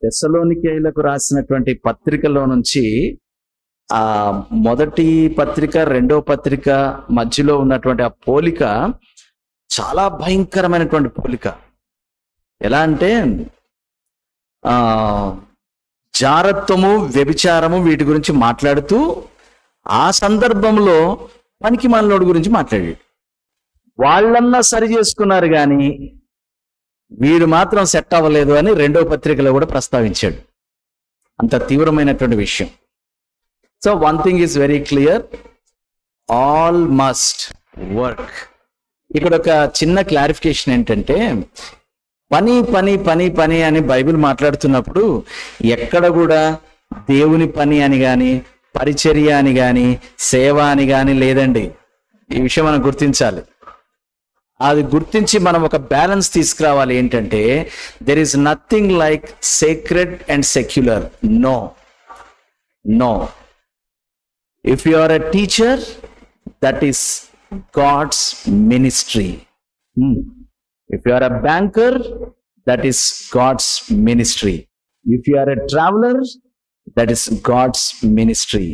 తెస్సలోనికైలకు రాసినటువంటి పత్రికలో నుంచి ఆ మొదటి పత్రిక రెండో పత్రిక మధ్యలో ఉన్నటువంటి ఆ పోలిక చాలా భయంకరమైనటువంటి పోలిక. ఎలా అంటే ఆ జారత్వము, వ్యభిచారము వీటి గురించి మాట్లాడుతూ ఆ సందర్భంలో పనికి మాలినోడి గురించి మాట్లాడాడు. వాళ్ళన్నా సరి చేసుకున్నారు కానీ వీడు మాత్రం సెట్ అవ్వలేదు అని రెండో పత్రికలో కూడా ప్రస్తావించాడు. అంత తీవ్రమైనటువంటి విషయం. So one thing is very clear, all must work. ఇక్కడ ఒక చిన్న క్లారిఫికేషన్ ఏంటంటే, పని పని పని పని అని బైబిల్ మాట్లాడుతున్నప్పుడు ఎక్కడ కూడా దేవుని పని అని కానీ, పరిచర్య అని కానీ, సేవ అని కానీ లేదండి. ఈ విషయం మనం గుర్తించాలి. అది గుర్తించి మనం ఒక బ్యాలెన్స్ తీసుకురావాలి. ఏంటంటే, there is nothing like sacred and secular. No no. If you are a teacher, that is God's ministry. If you are a banker, that is God's ministry. If you are a traveler, that is God's ministry.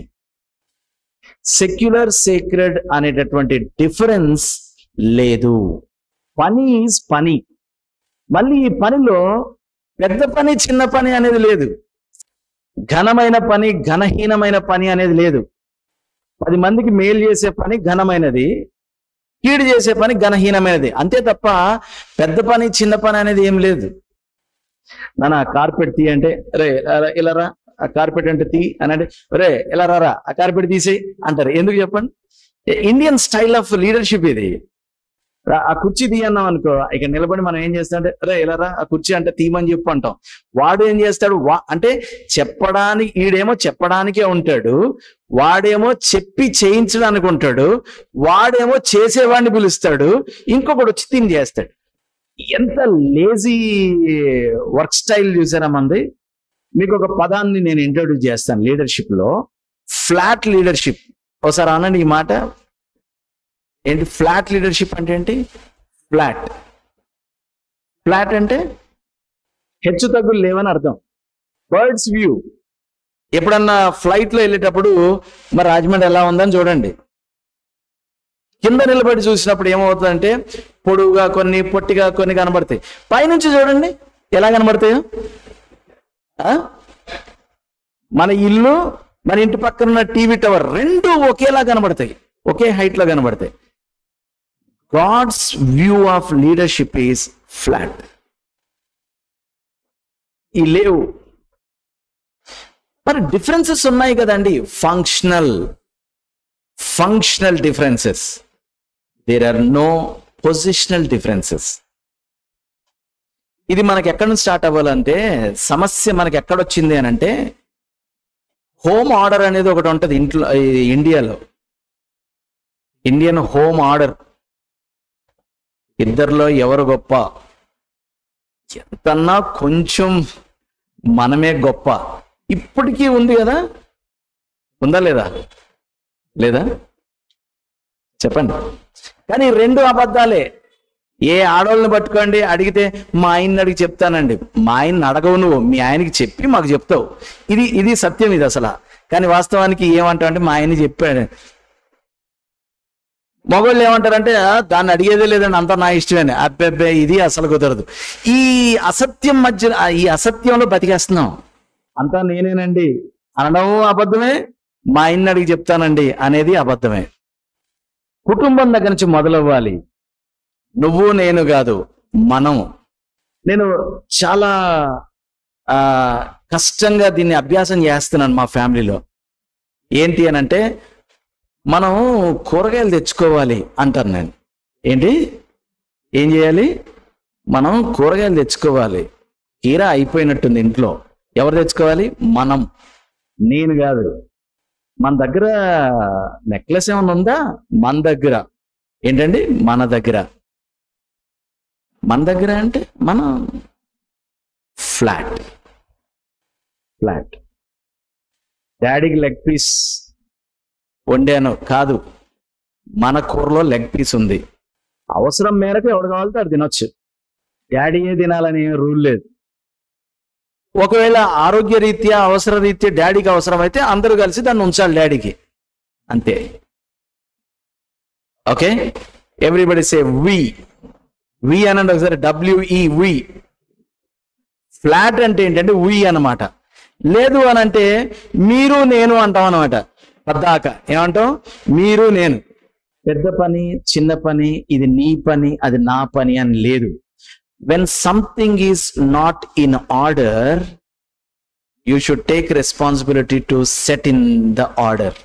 Secular, sacred అనేటటువంటి difference లేదు. పని is పని. మళ్ళీ ఈ పనిలో పెద్ద పని చిన్న పని అనేది లేదు. ఘనమైన పని ఘనహీనమైన పని అనేది లేదు. 10 మందికి మేలు చేసే పని ఘనమైనది, కీడు చేసే పని ఘనహీనమైనది. అంతే తప్ప పెద్ద పని చిన్న పని అనేది ఏం లేదు. నాన్న కార్పెట్ తీ అంటే రే ఇలా రా, ఆ కార్పెట్ అంటే తీ అని అంటే రే ఇలా రా, ఆ కార్పెట్ తీసేయి అంటారు. ఎందుకు చెప్పండి? ఇండియన్ స్టైల్ ఆఫ్ లీడర్షిప్ ఇది. ఆ కుర్చీ తీయన్నాం అనుకో, ఇక నిలబడి మనం ఏం చేస్తామంటే రే ఇలా రా, ఆ కుర్చీ అంటే తీయమని చెప్పు అంటాం. వాడు ఏం చేస్తాడు అంటే చెప్పడానికి, ఈడేమో చెప్పడానికే ఉంటాడు, వాడేమో చెప్పి చేయించడానికి ఉంటాడు, వాడేమో చేసేవాడిని పిలుస్తాడు, ఇంకొకటి వచ్చి తిని చేస్తాడు. ఎంత లేజీ వర్క్ స్టైల్ చూసారా మంది. మీకు ఒక పదాన్ని నేను ఇంట్రొడ్యూస్ చేస్తాను లీడర్షిప్ లో, ఫ్లాట్ లీడర్షిప్. ఒకసారి అనండి ఈ మాట. ఏంటి ఫ్లాట్ లీడర్షిప్ అంటే? ఏంటి ఫ్లాట్? ఫ్లాట్ అంటే హెచ్చు తగ్గులు లేవని అర్థం. Birds view. ఎప్పుడన్నా ఫ్లైట్ లో వెళ్ళేటప్పుడు మరి రాజమండ్రి ఎలా ఉందని చూడండి. కింద నిలబడి చూసినప్పుడు ఏమవుతుందంటే పొడువుగా కొన్ని, పొట్టిగా కొన్ని కనబడతాయి. పైనుంచి చూడండి ఎలా కనబడతాయో. మన ఇల్లు, మన ఇంటి పక్కన ఉన్న టీవీ టవర్ రెండు ఒకేలా కనబడతాయి, ఒకే హైట్ లో కనబడతాయి. God's view of leadership is flat. ఈ లేవు. మరి డిఫరెన్సెస్ ఉన్నాయి కదండి. Functional differences. There are no positional differences. ఇది మనకి ఎక్కడి నుంచి స్టార్ట్ అవ్వాలంటే, సమస్య మనకి ఎక్కడొచ్చింది అని అంటే, హోమ్ ఆర్డర్ అనేది ఒకటి ఉంటుంది ఇంట్లో. ఇండియాలో ఇండియన్ హోమ్ ఆర్డర్. ఇద్దరిలో ఎవరు గొప్ప? ఎంతన్నా కొంచెం మనమే గొప్ప. ఇప్పటికీ ఉంది కదా, ఉందా లేదా? లేదా చెప్పండి. కానీ రెండు అబద్ధాలే. ఏ ఆడవాళ్ళని పట్టుకోండి, అడిగితే మా ఆయన్ని అడిగి చెప్తానండి. మా ఆయన్ని అడగవు నువ్వు, మీ ఆయనకి చెప్పి మాకు చెప్తావు. ఇది సత్యం, ఇది అసలు. కానీ వాస్తవానికి ఏమంటావు అంటే మా ఆయన్ని చెప్పాడు. మగవాళ్ళు ఏమంటారంటే దాన్ని అడిగేదే లేదండి, అంతా నా ఇష్టమేనే. అబ్బెబ్బే ఇది అసలు కుదరదు. ఈ అసత్యం మధ్య, ఈ అసత్యంలో బతికేస్తున్నాం. అంతా నేనేనండి అనడం అబద్ధమే, మా ఆయన్ని అడిగి చెప్తానండి అనేది అబద్ధమే. కుటుంబం దగ్గర నుంచి మొదలవ్వాలి. నువ్వు నేను కాదు, మనం. నేను చాలా కష్టంగా దీన్ని అభ్యాసం చేస్తున్నాను మా ఫ్యామిలీలో. ఏంటి అని అంటే, మనం కూరగాయలు తెచ్చుకోవాలి అంటాను నేను. ఏంటి? ఏం చేయాలి? మనం కూరగాయలు తెచ్చుకోవాలి. కీరా అయిపోయినట్టుంది ఇంట్లో. ఎవరు తెచ్చుకోవాలి? మనం, నేను కాదు. మన దగ్గర నెక్లెస్ ఏమైనా ఉందా? మన దగ్గర. ఏంటండి? మన దగ్గర. మన దగ్గర అంటే మనం ఫ్లాట్. డాడీకి లెగ్ పీస్ వండాను కాదు, మన కూరలో లెగ్ పీస్ ఉంది. అవసరం మేరకు ఎవడు కావాలితే అది తినొచ్చు. డాడీ ఏ తినాలని రూల్ లేదు. ఒకవేళ ఆరోగ్య రీత్యా అవసర రీత్యా డాడీకి అవసరమైతే అందరూ కలిసి దాన్ని ఉంచాలి డాడీకి, అంతే. ఓకే, ఎవ్రీబడి సే వి. వి అనండి ఒకసారి, WE వి. ఫ్లాట్ అంటే ఏంటంటే వి అన్నమాట. లేదు అని అంటే మీరు నేను అంటాం అనమాట. పద్దాక ఏమంటాం? మీరు నేను. పెద్ద పని చిన్న పని, ఇది నీ పని అది నా పని అని లేదు. When something is not in order, you should take responsibility to set in the order.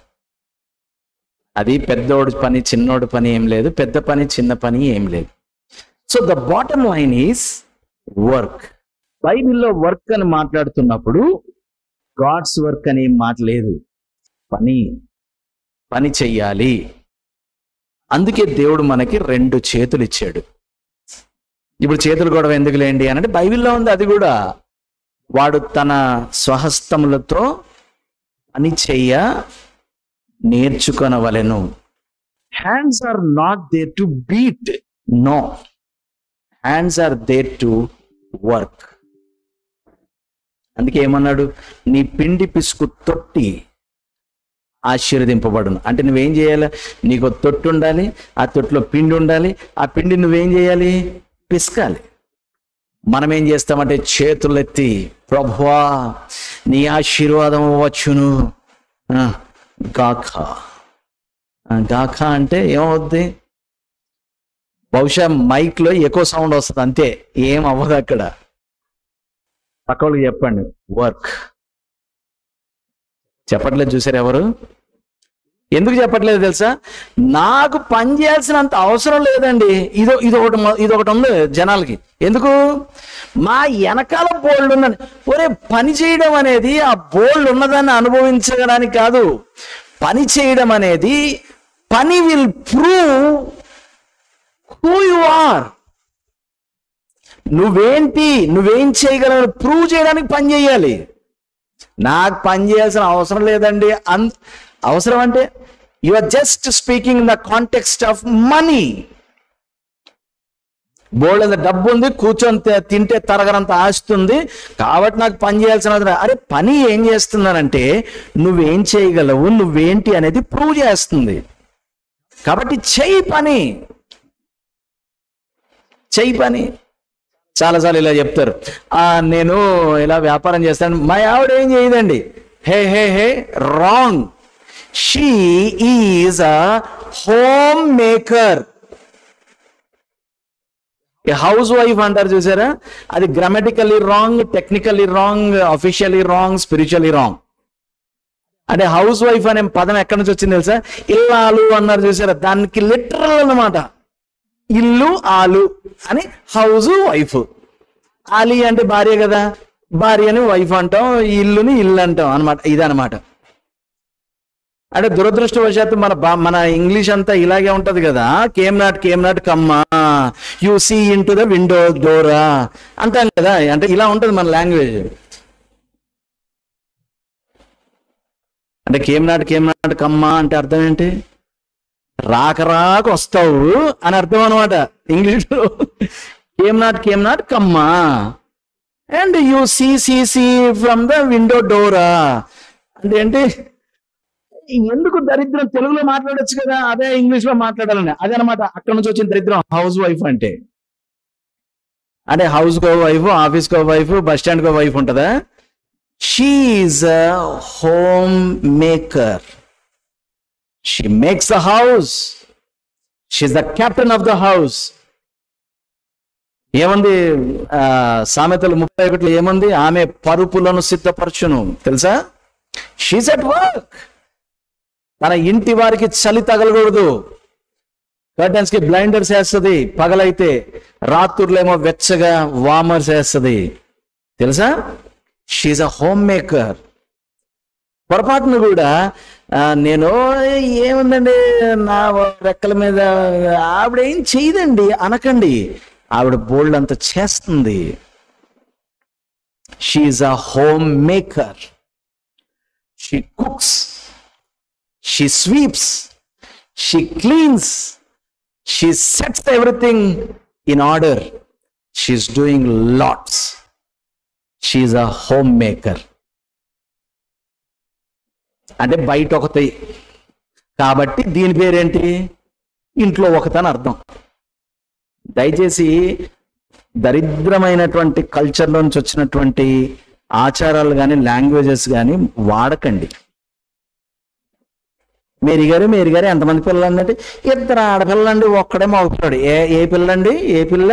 అది పెద్దోడు పని చిన్నోడు పని ఏం లేదు, పెద్ద పని చిన్న పని ఏం లేదు. So the bottom line is work. బైబిల్లో వర్క్ అని మాట్లాడుతున్నప్పుడు గాడ్స్ వర్క్ అని మాట లేదు. పని పని చెయ్యాలి. అందుకే దేవుడు మనకి 2 చేతులు ఇచ్చాడు. ఇప్పుడు చేతులు గొడవ ఎందుకు లేండి అని అంటే బైబిల్లో ఉంది అది కూడా. వాడు తన స్వహస్తములతో పని చెయ్య నేర్చుకొనవలెను. Hands are not there to beat, no, hands are there to work. అందుకే ఏమన్నాడు? నీ పిండి పిసుకు తొట్టి ఆశీర్వదింపబడును. అంటే నువ్వేం చేయాలి? నీకు తొట్టు ఉండాలి, ఆ తొట్టులో పిండి ఉండాలి, ఆ పిండి నువ్వేం చేయాలి? పిసకాలి. మనం ఏం చేస్తామంటే చేతులెత్తి ప్రభువా నీ ఆశీర్వాదం వచ్చును గాక. గాక అంటే ఏమవుద్ది? బహుశా మైక్లో ఎక్కువ సౌండ్ వస్తుంది అంతే, ఏం అవ్వదు అక్కడ. పక్క వాళ్ళకి చెప్పండి వర్క్. చెప్పట్లేదు చూసారు ఎవరు? ఎందుకు చెప్పట్లేదు తెలుసా? నాకు పని చేయాల్సినంత అవసరం లేదండి. ఇదొకటి ఉంది జనాలకి. ఎందుకు? మా వెనకాల బోల్డ్ ఉన్నది. ఒరే, పని చేయడం అనేది ఆ బోల్డ్ ఉన్నదాన్ని అనుభవించడానికి కాదు. పని చేయడం అనేది పని will prove who you are. నువ్వేంటి, నువ్వేం చేయగలవు ప్రూవ్ చేయడానికి పని చేయాలి. నాకు పని చేయాల్సిన అవసరం లేదండి. అవసరం అంటే you are just speaking in the context of money. బోల్డ్ అంత డబ్బు ఉంది, కూర్చొని తింటే తరగనంత ఆస్తుంది, కాబట్టి నాకు పని చేయాల్సిన అవసరం. అరే, పని ఏం చేస్తున్నానంటే నువ్వేం చేయగలవు, నువ్వేంటి అనేది ప్రూవ్ చేస్తుంది. కాబట్టి చెయ్యి పని, చెయ్యి పని. చాలాసార్లు ఇలా చెప్తారు, నేను ఇలా వ్యాపారం చేస్తాను, మా ఆవిడ ఏం చేయదండి. Hey hey hey, wrong. She is a home maker. House wife అంటారు చూసారా, అది grammatically wrong, technically wrong, officially wrong, spiritually wrong. అంటే హౌస్ వైఫ్ అనే పదం ఎక్కడి నుంచి వచ్చింది తెలుసా? ఇల్లాలు అన్నారు చూసారా, దానికి లిటరల్ అన్నమాట. ఇల్లు ఆలు అని హౌస్ వైఫ్. ఆలి అంటే భార్య కదా, భార్యని వైఫ్ అంటాం, ఇల్లుని ఇల్లు అంటాం అనమాట. ఇదనమాట. అంటే దురదృష్టవశాత్తు మన ఇంగ్లీష్ అంతా ఇలాగే ఉంటది కదా. Came not comma, you see in to the window door అంటాం కదా. అంటే ఇలా ఉంటది మన లాంగ్వేజ్. అంటే కేమ్ నాట్ కమ్మా అంటే అర్థం ఏంటి? రాక వస్తావు అని అర్థం అనమాట ఇంగ్లీష్లో. Came not comma and you see from the window door అంటే ఏంటి? ఎందుకు దరిద్రం? తెలుగులో మాట్లాడొచ్చు కదా, అదే ఇంగ్లీష్ లో మాట్లాడాలని. అదే అనమాట అక్కడ నుంచి వచ్చిన దరిద్రం హౌస్ వైఫ్ అంటే. హౌస్ కో వైఫ్, ఆఫీస్ కో వైఫ్, బస్ స్టాండ్ కో వైఫ్ ఉంటుందా? She is a home maker. She makes the house. She's the captain of the house. ఏమంది సామెతలు 31 ఏమంది? ఆమె పరుపులను సిద్ధపరచును. తెలుసా? She's at work. తన ఇంటి వారికి చలి తగలకూడదు. కర్టన్స్ కి బ్లైండర్స్ వేస్తుంది పగలైతే, రాత్రులేమో వెచ్చగా వార్మర్స్ వేస్తుంది. తెలుసా? She's a home maker. పొరపాటును కూడా నేను ఏముందండి నా రెక్కల మీద ఆవిడ ఏం చేయదండి అనకండి. ఆవిడ బోల్డ్ అంత చేస్తుంది. She is a home maker. She cooks, she sweeps, she cleans, she sets everything in order. She is doing lots. She is a home maker. అంటే బయట ఒకటి కాబట్టి దీని పేరేంటి? ఇంట్లో ఒకటి అని అర్థం. దయచేసి దరిద్రమైనటువంటి కల్చర్లో నుంచి వచ్చినటువంటి ఆచారాలు కానీ లాంగ్వేజెస్ కానీ వాడకండి. మేరీ గారు ఎంతమంది పిల్లలు అంటే 2 ఆడపిల్లండి, ఒక్కడే మగపిల్లాడు. ఏ పిల్లండి? ఏ పిల్ల?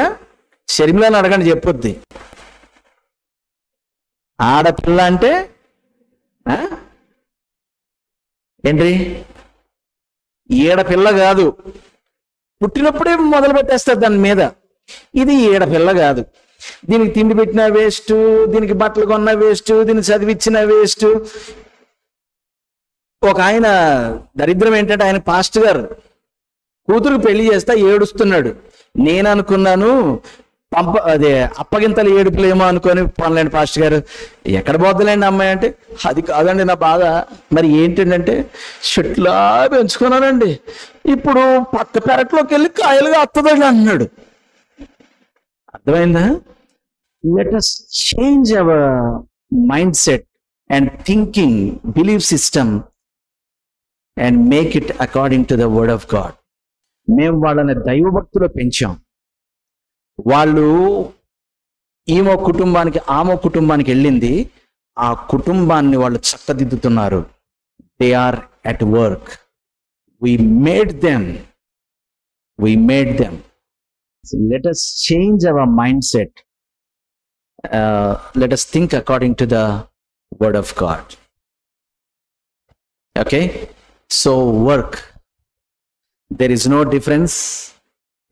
షర్మిలని అడగండి, చెప్పొద్ది. ఆడపిల్ల అంటే ఏంటి? ఈడపిల్ల కాదు, పుట్టినప్పుడే మొదలు పెట్టేస్తారు దాని మీద. ఇది ఈడపిల్ల కాదు. దీనికి తిండి పెట్టిన వేస్ట్, దీనికి బట్టలు కొన్న వేస్ట్, దీనికి చదివిచ్చిన వేస్ట్. ఒక ఆయన దరిద్రం ఏంటంటే, ఆయన పాస్టర్ గారు కూతురుకు పెళ్లి చేస్తా ఏడుస్తున్నాడు. నేను అనుకున్నాను అప్పగింతలు ఏడుపులేమో అనుకొని, పోన్లేండి పాస్టర్ గారు ఎక్కడ పోద్దులేండి అమ్మాయి అంటే, అది కాదండి నా బాధ. మరి ఏంటంటే, చెట్లా పెంచుకున్నానండి, ఇప్పుడు పక్క పెరట్లోకి వెళ్ళి కాయలుగా అత్తదండి అన్నాడు. అర్థమైందా? Let us change our mindset and thinking, belief system and make it according to the word of God. మేము వాళ్ళని దైవభక్తిలో పెంచాం. వాళ్ళు ఈమో కుటుంబానికి ఆమో కుటుంబానికి వెళ్ళింది, ఆ కుటుంబాన్ని వాళ్ళు చక్కదిద్దుతున్నారు. They are at work. we made them. So let us change our mindset. Let us think according to the word of God. Okay, so work, there is no difference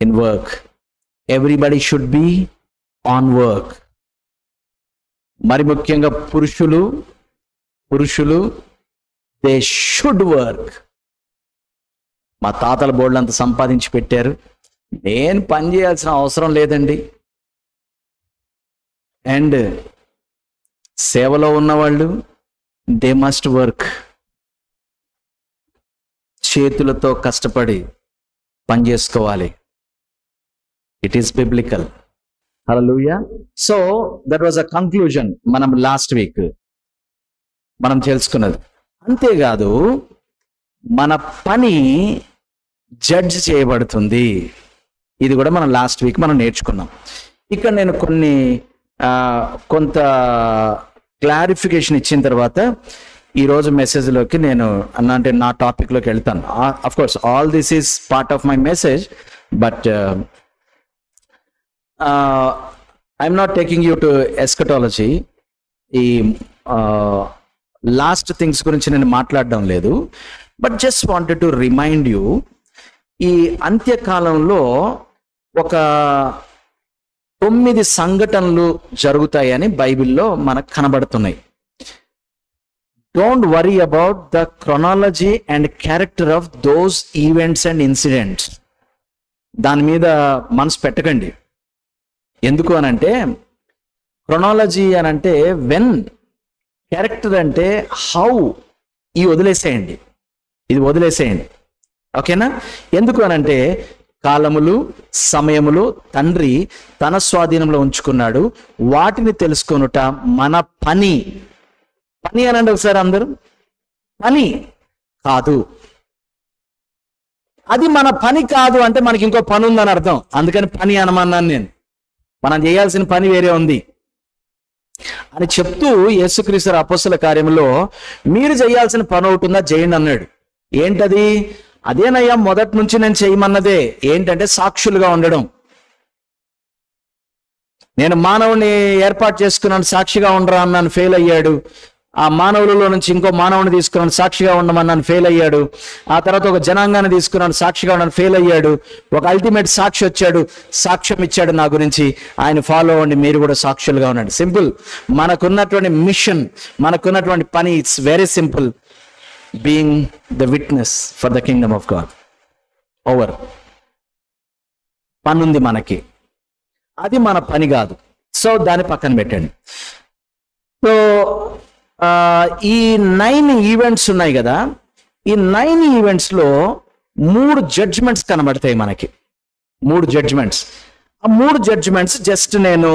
in work. Everybody should be on work. మరి ముఖ్యంగా పురుషులు they should work. మా తాతల బోర్డులు అంత సంపాదించి పెట్టారు, నేను పని చేయాల్సిన అవసరం లేదండి. అండ్ సేవలో ఉన్నవాళ్ళు దే మస్ట్ వర్క్. చేతులతో కష్టపడి పని చేసుకోవాలి. It is biblical. Hallelujah. So that was a conclusion మనం లాస్ట్ వీక్ మనం తెలుసుకున్నది. అంతేకాదు, మన పని జడ్జ్ చేయబడుతుంది. ఇది కూడా మనం లాస్ట్ వీక్ మనం నేర్చుకున్నాం. ఇక్కడ నేను కొంత క్లారిఫికేషన్ ఇచ్చిన తర్వాత ఈరోజు మెసేజ్లోకి నేను అంటే నా టాపిక్లోకి వెళ్తాను. Of course all this is part of my message, but I'm not taking you to eschatology. ఈ లాస్ట్ థింగ్స్ గురించి నేను మాట్లాడడం లేదు, but just wanted to remind you, ఈ అంత్యకాలంలో ఒక 9 సంఘటనలు జరుగుతాయని బైబిల్లో మనకు కనబడుతున్నాయి. Don't worry about the chronology and character of those events and incidents. దాని మీద మనసు పెట్టకండి. ఎందుకు అనంటే, క్రొనాలజీ అనంటే వెన్, క్యారెక్టర్ అంటే హౌ. ఇది వదిలేసేయండి. ఓకేనా? ఎందుకు అనంటే, కాలములు సమయములు తండ్రి తన స్వాధీనంలో ఉంచుకున్నాడు. వాటిని తెలుసుకొనుట మన పని. అనండి ఒకసారి అందరూ. పని కాదు, అది మన పని కాదు అంటే మనకి ఇంకో పని ఉందని అర్థం. అందుకని పని అనమన్నాను నేను. మనం చేయాల్సిన పని వేరే ఉంది అని చెప్తూ యేసుక్రీస్తు అపొస్తలుల కార్యములో మీరు చేయాల్సిన పని ఒకటి ఉందా, చేయండి అన్నాడు. ఏంటది? అదేనయ్యా మొదటి నుంచి నేను చేయమన్నదే. ఏంటంటే సాక్షులుగా ఉండడం. నేను మానవుని ఏర్పాటు చేసుకున్నాను, సాక్షిగా ఉండరా అన్నాను, ఫెయిల్ అయ్యాడు. ఆ మానవులలో నుంచి ఇంకో మానవుని తీసుకున్నాను, సాక్షిగా ఉండమన్నాను, ఫెయిల్ అయ్యాడు. ఆ తర్వాత ఒక జనాంగాన్ని తీసుకున్నాను, సాక్షిగా ఉన్నాను, ఫెయిల్ అయ్యాడు. ఒక అల్టిమేట్ సాక్షి వచ్చాడు, సాక్ష్యం ఇచ్చాడు నా గురించి. ఆయన ఫాలో అవ్వండి, మీరు కూడా సాక్షులుగా ఉండండి. సింపుల్. మనకున్నటువంటి మిషన్, మనకున్నటువంటి పని, it's very simple. Being the witness for the Kingdom of God. Over. పని ఉంది మనకి, అది మన పని కాదు. సో దాన్ని పక్కన పెట్టండి. సో ఈ 9 ఈవెంట్స్ ఉన్నాయి కదా, ఈ 9 ఈవెంట్స్లో 3 జడ్జ్మెంట్స్ కనబడతాయి మనకి. 3 జడ్జ్మెంట్స్. ఆ 3 జడ్జిమెంట్స్ జస్ట్ నేను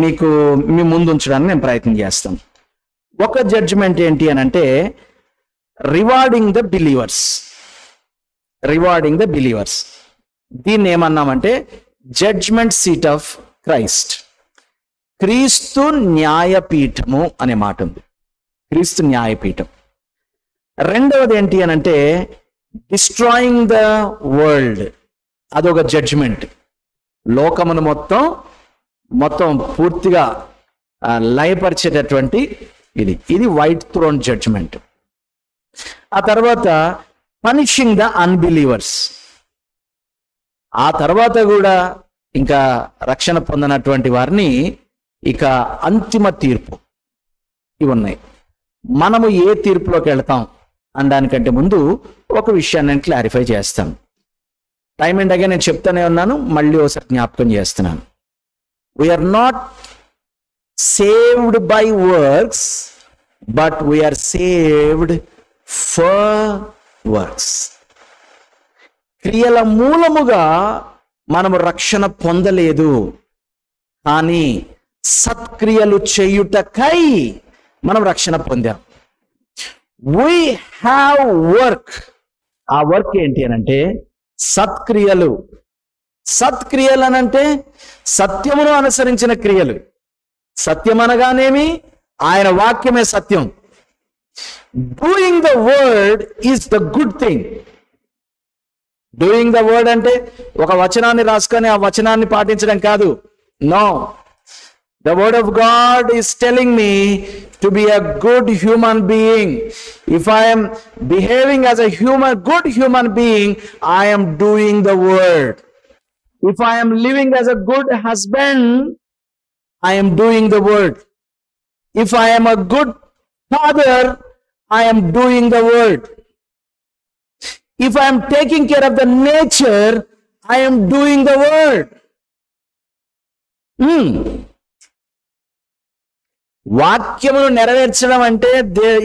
మీకు మీ ముందు ఉంచడానికి నేను ప్రయత్నం చేస్తాను. ఒక జడ్జిమెంట్ ఏంటి అని అంటే rewarding the believers. Rewarding the believers దీన్ని ఏమన్నామంటే జడ్జ్మెంట్ సీట్ ఆఫ్ క్రైస్ట్. క్రీస్తు న్యాయపీఠము అనే మాట ఉంది. క్రీస్తు న్యాయపీఠం. రెండవది ఏంటి అని అంటే డిస్ట్రాయింగ్ ద వరల్డ్. అదొక జడ్జిమెంట్. లోకమును మొత్తం పూర్తిగా లయపరిచేటటువంటి ఇది వైట్ థ్రోన్ జడ్జిమెంట్. ఆ తర్వాత పనిషింగ్ ద అన్బిలీవర్స్. ఆ తర్వాత కూడా ఇంకా రక్షణ పొందినటువంటి వారిని ఇక అంతిమ తీర్పు. ఇవి ఉన్నాయి. మనము ఏ తీర్పులోకి వెళ్తాం అనడానికంటే ముందు ఒక విషయాన్ని నేను క్లారిఫై చేస్తాను. టైం అండ్ అగైన్ నేను చెప్తానే ఉన్నాను, మళ్ళీ ఒకసారి జ్ఞాపకం చేస్తున్నాను. We are not saved by works, but we are saved for works. క్రియల మూలముగా మనము రక్షణ పొందలేదు, కానీ సత్క్రియలు చేయుటకై మనం రక్షణ పొందాం. We have work. ఆ వర్క్ ఏంటి అని అంటే సత్క్రియలు. సత్క్రియలు అనంటే సత్యమును అనుసరించిన క్రియలు. సత్యం అనగానేమి? ఆయన వాక్యమే సత్యం. Doing the word is the good thing. Doing the word అంటే ఒక వచనాన్ని రాసుకొని ఆ వచనాన్ని పాటించడం కాదు. No, the word of God is telling me to be a good human being. If I am behaving as a good human being, I am doing the word. If I am living as a good husband, I am doing the word. If I am a good father, I am doing the word. If I am taking care of the nature, I am doing the word. వాక్యమును నెరవేర్చడం అంటే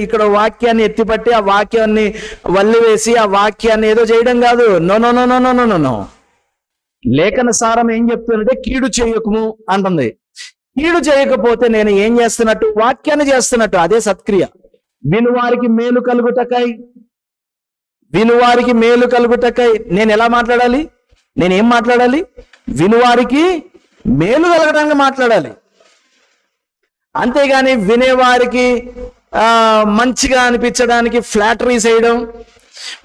ఇక్కడ వాక్యాన్ని ఎత్తిపట్టి ఆ వాక్యాన్ని వల్లివేసి ఆ వాక్యాన్ని ఏదో చేయడం కాదు. No no no no no no no no. లేఖన సారం ఏం చెప్తుందంటే కీడు చేయకము అంటుంది. కీడు చేయకపోతే నేను ఏం చేస్తున్నట్టు? వాక్యాన్ని చేస్తున్నట్టు. అదే సత్క్రియ. వినువారికి మేలు కలుగుటకై, వినువారికి మేలు కలుగుటకై నేను ఎలా మాట్లాడాలి? నేనేం మాట్లాడాలి? వినువారికి మేలు కలగడానికి మాట్లాడాలి. అంతేగాని వినేవారికి మంచిగా అనిపించడానికి ఫ్లాటరీ చేయడం,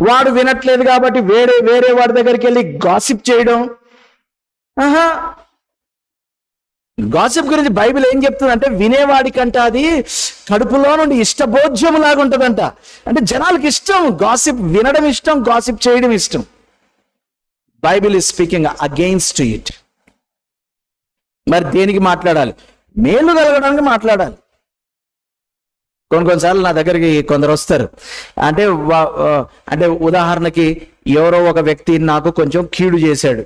వాడు వినట్లేదు కాబట్టి వేరే వాడి దగ్గరికి వెళ్ళి గాసిప్ చేయడం. గాసిప్ గురించి బైబిల్ ఏం చెప్తుందంటే వినేవాడికంట అది కడుపులో నుండి ఇష్టభోజ్యం లాగా ఉంటుందంట. అంటే జనాలకు ఇష్టం గాసిప్ వినడం, ఇష్టం గాసిప్ చేయడం ఇష్టం. Bible is speaking against it. మరి దేనికి మాట్లాడాలి? మేలు కలగడానికి మాట్లాడాలి. కొన్నిసార్లు నా దగ్గరికి కొందరు వస్తారు. అంటే ఉదాహరణకి ఎవరో ఒక వ్యక్తి నాకు కొంచెం కీడు చేశాడు.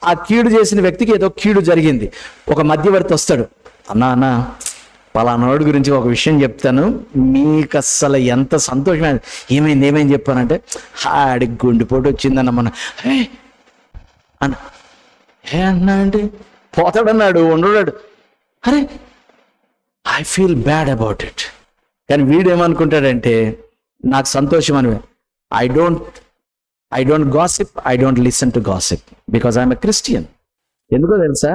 ఆ కీడు చేసిన వ్యక్తికి ఏదో కీడు జరిగింది. ఒక మధ్యవర్తి వస్తాడు. అన్నా పలానాడు గురించి ఒక విషయం చెప్తాను, మీకు అస్సలు ఎంత సంతోషమైంది. ఏమైంది చెప్పానంటే ఆడికి గుండెపోటు వచ్చిందన్న మన అన్నా అంటే పోతాడన్నాడు, ఉండడాడు. అరే I feel bad about it. కానీ వీడేమనుకుంటాడంటే నాకు సంతోషం అని. I don't gossip, I don't listen to gossip because I'm a Christian. ఎందుకో తెలుసా?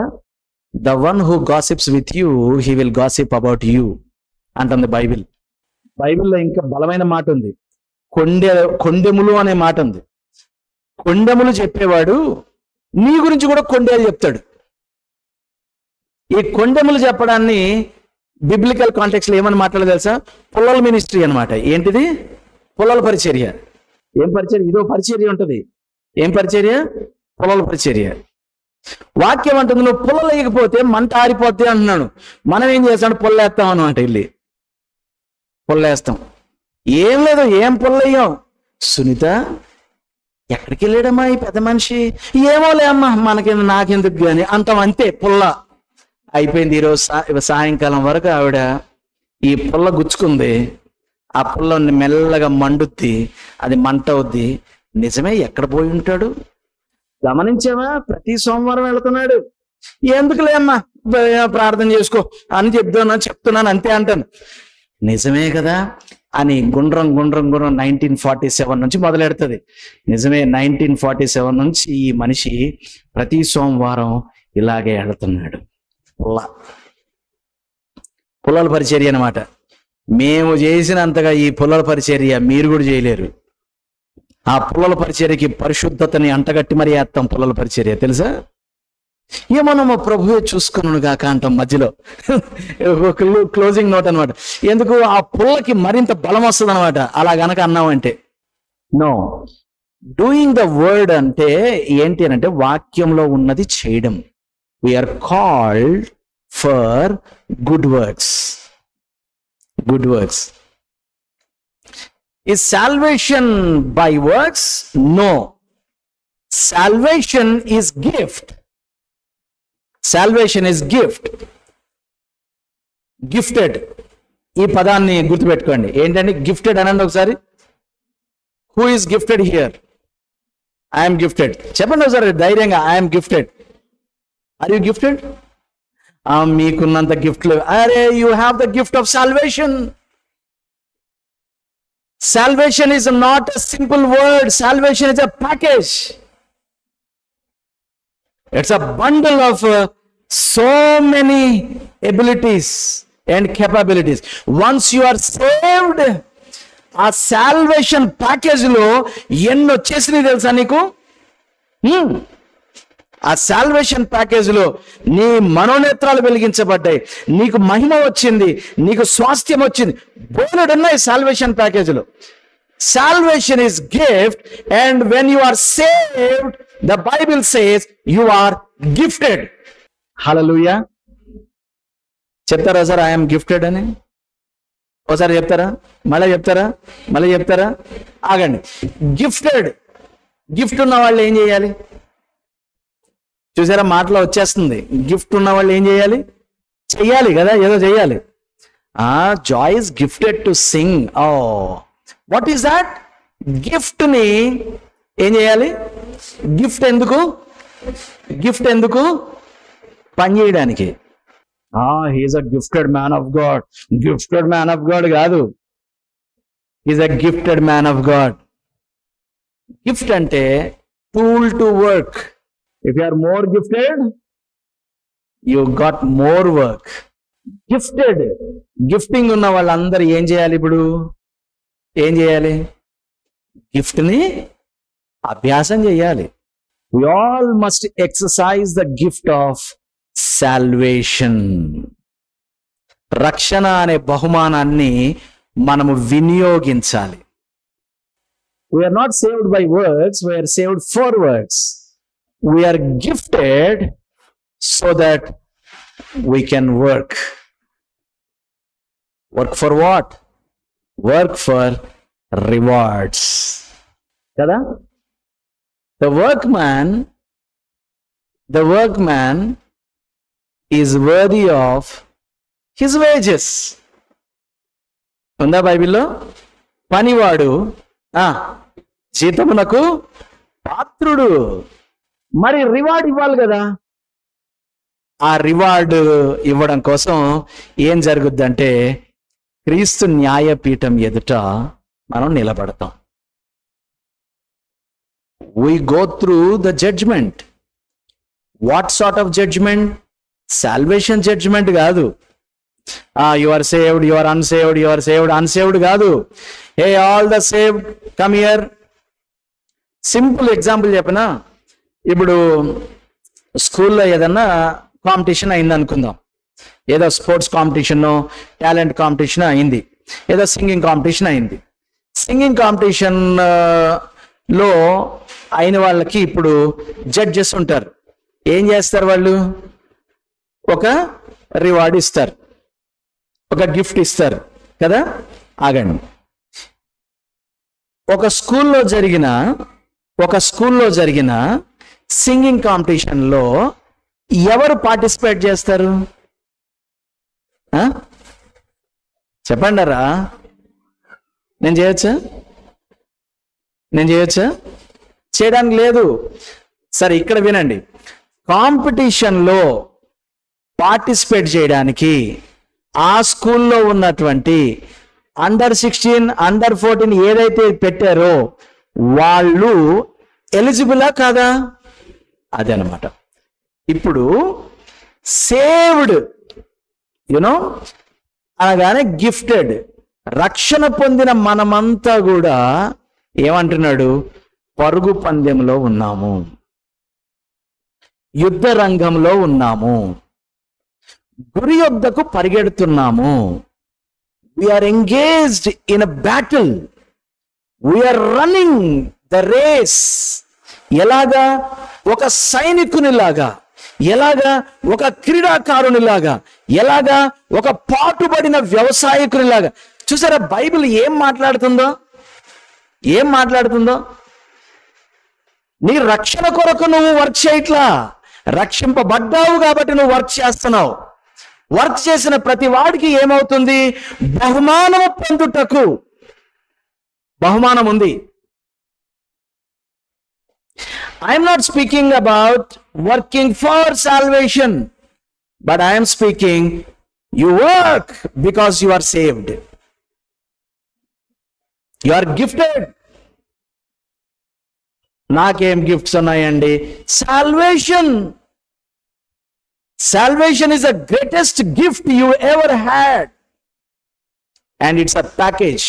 The one who gossips with you, he will gossip about you అంటుంది బైబిల్. బైబిల్లో ఇంకా బలమైన మాట ఉంది. కొండెములు అనే మాట ఉంది. కొండెములు చెప్పేవాడు నీ గురించి కూడా కొండేలు చెప్తాడు. ఈ కొండెములు చెప్పడాన్ని బిబ్లికల్ కాంటెక్స్ట్ లో ఏమని మాట్లాడదు తెలుసా? పుల్లల మినిస్ట్రీ అనమాట. ఏంటిది? పుల్లల పరిచర్య. ఏం పరిచర్య? ఇదో పరిచర్య ఉంటుంది. ఏం పరిచర్య? పుల్లల పరిచర్య. వాక్యం అంటుంది నువ్వు పుల్లలు వేయకపోతే మంట ఆరిపోద్ది అంటున్నాడు. మనం ఏం చేస్తాడు? పుల్లేస్తాం అనమాట. వెళ్ళి పుల్లేస్తాం. ఏం లేదు, ఏం పుల్లయ్యాం. సునీత ఎక్కడికి వెళ్ళాడమ్మా ఈ పెద్ద మనిషి? ఏమోలే అమ్మా నాకెందుకు కానీ అంటాం. అంతే, పుల్ల అయిపోయింది. ఈరోజు సాయంకాలం వరకు ఆవిడ ఈ పుల్ల గుచ్చుకుంది. ఆ పుల్ల మెల్లగా మండుద్ది, అది మంట అవుద్ది. నిజమే, ఎక్కడ పోయి ఉంటాడు? గమనించావా? ప్రతి సోమవారం వెళుతున్నాడు. ఎందుకులే అమ్మా, ప్రార్థన చేసుకో అని చెప్తున్నాను అంతే అంటాను. నిజమే కదా అని గుండ్రం 1947 నుంచి మొదలెడుతుంది. నిజమే, 1947 నుంచి ఈ మనిషి ప్రతి సోమవారం ఇలాగే వెళుతున్నాడు. పుల్లల పరిచర్య అనమాట. మేము చేసినంతగా ఈ పుల్లల పరిచర్య మీరు కూడా చేయలేరు. ఆ పుల్లల పరిచర్యకి పరిశుద్ధతని అంటగట్టి మరీ వేస్తాం. పుల్లల పరిచర్య తెలుసా? ఏమన్నా ప్రభువే చూసుకున్నాను కాక అంటాం మధ్యలో. క్లోజింగ్ నోట్ అనమాట. ఎందుకు? ఆ పుల్లకి మరింత బలం వస్తుంది అనమాట అలా గనక అన్నామంటే. నో, డూయింగ్ ద వర్డ్ అంటే ఏంటి అంటే వాక్యంలో ఉన్నది చేయడం. We are called for good works. Good works. Is salvation by works? No. Salvation is gift. Salvation is gift. Gifted. ఈ పదాన్ని గుర్తుపెట్టుకోండి. ఏంటంటే గిఫ్టెడ్ అనండి ఒకసారి. Who is gifted here? I am gifted. చెప్పండి ఒకసారి ధైర్యంగా, I am gifted. Are you gifted? మీకున్నంత గిఫ్ట్లు. అరే, you have the gift of salvation. Salvation is not a simple word. Salvation is a package. It's a bundle of so many abilities and capabilities. Once you are saved, ఆ salvation package లో ఎన్ని వచ్చేసినాయి తెలుసా నీకు? ఆ salvation package లో నీ మనోనేత్రాలు వెలిగించబడ్డాయి, నీకు మహిమ వచ్చింది, నీకు స్వాస్థ్యం వచ్చింది. బోలెడున్నాయి సాల్వేషన్ ప్యాకేజ్ లో. Salvation is gift, and when you are saved, the Bible says you are gifted. Hallelujah. చెప్తారా సార్ ఐఎమ్ గిఫ్టెడ్ అని? ఒకసారి చెప్తారా? మళ్ళీ చెప్తారా? ఆగండి. గిఫ్టెడ్. గిఫ్ట్ ఉన్న వాళ్ళు ఏం చేయాలి? చూసారా, మాటలో వచ్చేస్తుంది. గిఫ్ట్ ఉన్న వాళ్ళు ఏం చేయాలి? చెయ్యాలి కదా, ఏదో చెయ్యాలి. Joy is gifted to sing. Oh, what is that? Gift ని ఏం చేయాలి? గిఫ్ట్ ఎందుకు? పని చేయడానికి. He is a gifted man of God. Gifted man of God కాదు, is a gifted man of God. Gift అంటే tool to work. If you are more gifted, you got more work. Gifted. Gifting ఉన్న వాళ్ళందరూ ఏం చేయాలి? ఇప్పుడు ఏం చేయాలి? Gift ని అభ్యాసం చేయాలి. We all must exercise the gift of salvation. రక్షణ అనే బహుమానాన్ని మనము వినియోగించాలి. We are not saved by works, we are saved for works. We are gifted so that we can work. Work for what? Work for rewards. Kada? The workman is worthy of his wages. ఉందా బైబిల్లో? పనివాడు జీతమునకు పాత్రుడు. మరి reward ఇవ్వాలి కదా. ఆ reward ఇవ్వడం కోసం ఏం జరుగుద్దంటే క్రీస్తు న్యాయపీఠం ఎదుట మనం నిలబడతాం. We go through the judgment. What sort of judgment? Salvation judgment కాదు. You are saved, you are unsaved, you are saved, unsaved కాదు. Hey, all the saved, come here. Simple example చెప్పనా? ఇప్పుడు స్కూల్లో ఏదన్నా కాంపిటీషన్ అయింది అనుకుందాం. ఏదో స్పోర్ట్స్ కాంపిటీషన్, టాలెంట్ కాంపిటీషన్ అయింది, ఏదో సింగింగ్ కాంపిటీషన్ అయింది. సింగింగ్ కాంపిటీషన్ లో అయిన వాళ్ళకి ఇప్పుడు జడ్జెస్ ఉంటారు. ఏం చేస్తారు వాళ్ళు? ఒక రివార్డ్ ఇస్తారు, ఒక గిఫ్ట్ ఇస్తారు కదా. ఆగండి. ఒక స్కూల్లో జరిగిన సింగింగ్ కాంపిటీషన్లో ఎవరు పార్టిసిపేట్ చేస్తారు? చెప్పండారా? నేను చేయొచ్చా? చేయడానికి లేదు. సరే, ఇక్కడ వినండి. కాంపిటీషన్లో పార్టిసిపేట్ చేయడానికి ఆ స్కూల్లో ఉన్నటువంటి అండర్-16, అండర్-14 ఏదైతే పెట్టారో వాళ్ళు ఎలిజిబులా కాదా? అదనమాట. ఇప్పుడు సేవ్డ్ అనగానే గిఫ్టెడ్, రక్షణ పొందిన మనమంతా కూడా ఏమంటున్నాడు? పరుగు పందెంలో ఉన్నాము, యుద్ధ రంగంలో ఉన్నాము, గురి యొద్దకు పరిగెడుతున్నాము. We are engaged in a battle, we are running the race. ఎలాగా? ఒక సైనికునిలాగా, ఎలాగా? ఒక క్రీడాకారునిలాగా, ఎలాగా? ఒక పాటుపడిన వ్యవసాయకునిలాగా. చూసారా బైబిల్ ఏం మాట్లాడుతుందో? నీ రక్షణ కొరకు నువ్వు వర్క్ చేయట్లా, రక్షింపబడ్డావు కాబట్టి నువ్వు వర్క్ చేస్తున్నావు. వర్క్ చేసిన ప్రతి వాడికి ఏమవుతుంది? బహుమానము పొందుటకు బహుమానం ఉంది. I'm not speaking about working for salvation, but I'm speaking you work because you are saved, you are gifted. నాకేం గిఫ్ట్స్ ఉన్నాయండి? Salvation is the greatest gift you ever had, and it's a package.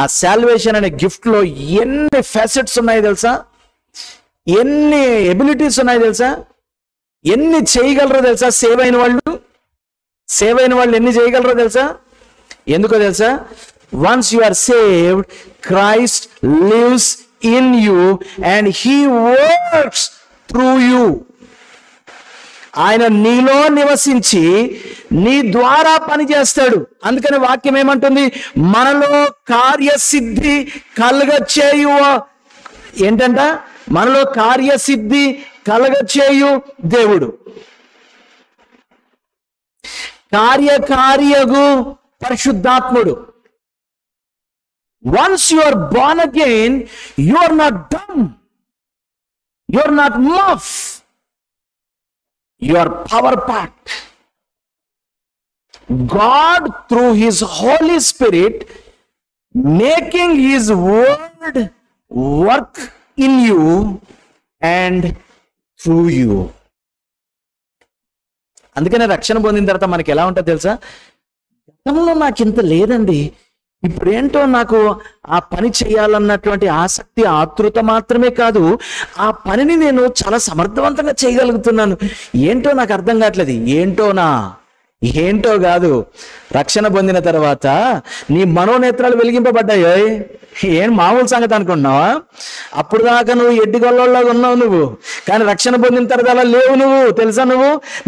ఆ salvation అనే gift లో ఎన్ని ఫెసెట్స్ ఉన్నాయో తెలుసా? ఎన్ని abilities ఉన్నాయో తెలుసా? ఎన్ని చేయగలరో తెలుసా? సేవ్ అయిన వాళ్ళు ఎన్ని చేయగలరో తెలుసా? ఎందుకో తెలుసా? Once you are saved, Christ lives in you and he works through you. ఆయన నీలో నివసించి నీ ద్వారా పనిచేస్తాడు. అందుకని వాక్యం ఏమంటుంది? మనలో కార్యసిద్ధి కలగచేయు. ఏంటంట? మనలో కార్యసిద్ధి కలగచేయు దేవుడు, కార్యకార్యగు పరిశుద్ధాత్ముడు. Once you are born again, you are not dumb, you are not muff, you are power packed. God through his Holy Spirit making his word work in you and through you. అందుకనే రక్షణ పొందిన తర్వాత మనకి ఎలా ఉంటుందో తెలుసా? గతంలో నాకు ఇంత లేదండి, ఇప్పుడేంటో నాకు ఆ పని చేయాలన్నటువంటి ఆసక్తి, ఆతృత మాత్రమే కాదు, ఆ పనిని నేను చాలా సమర్థవంతంగా చేయగలుగుతున్నాను. ఏంటో నాకు అర్థం కావట్లేదు. ఏంటో కాదు, రక్షణ పొందిన తర్వాత నీ మనోనేత్రాలు వెలిగింపబడ్డాయో. ఏం మామూలు సంగతి అనుకుంటున్నావా? అప్పుడు దాకా నువ్వు ఎడ్డిగొల్లలాగా ఉన్నావు నువ్వు, కానీ రక్షణ పొందిన తర్వాత అలా లేవు నువ్వు. తెలుసా?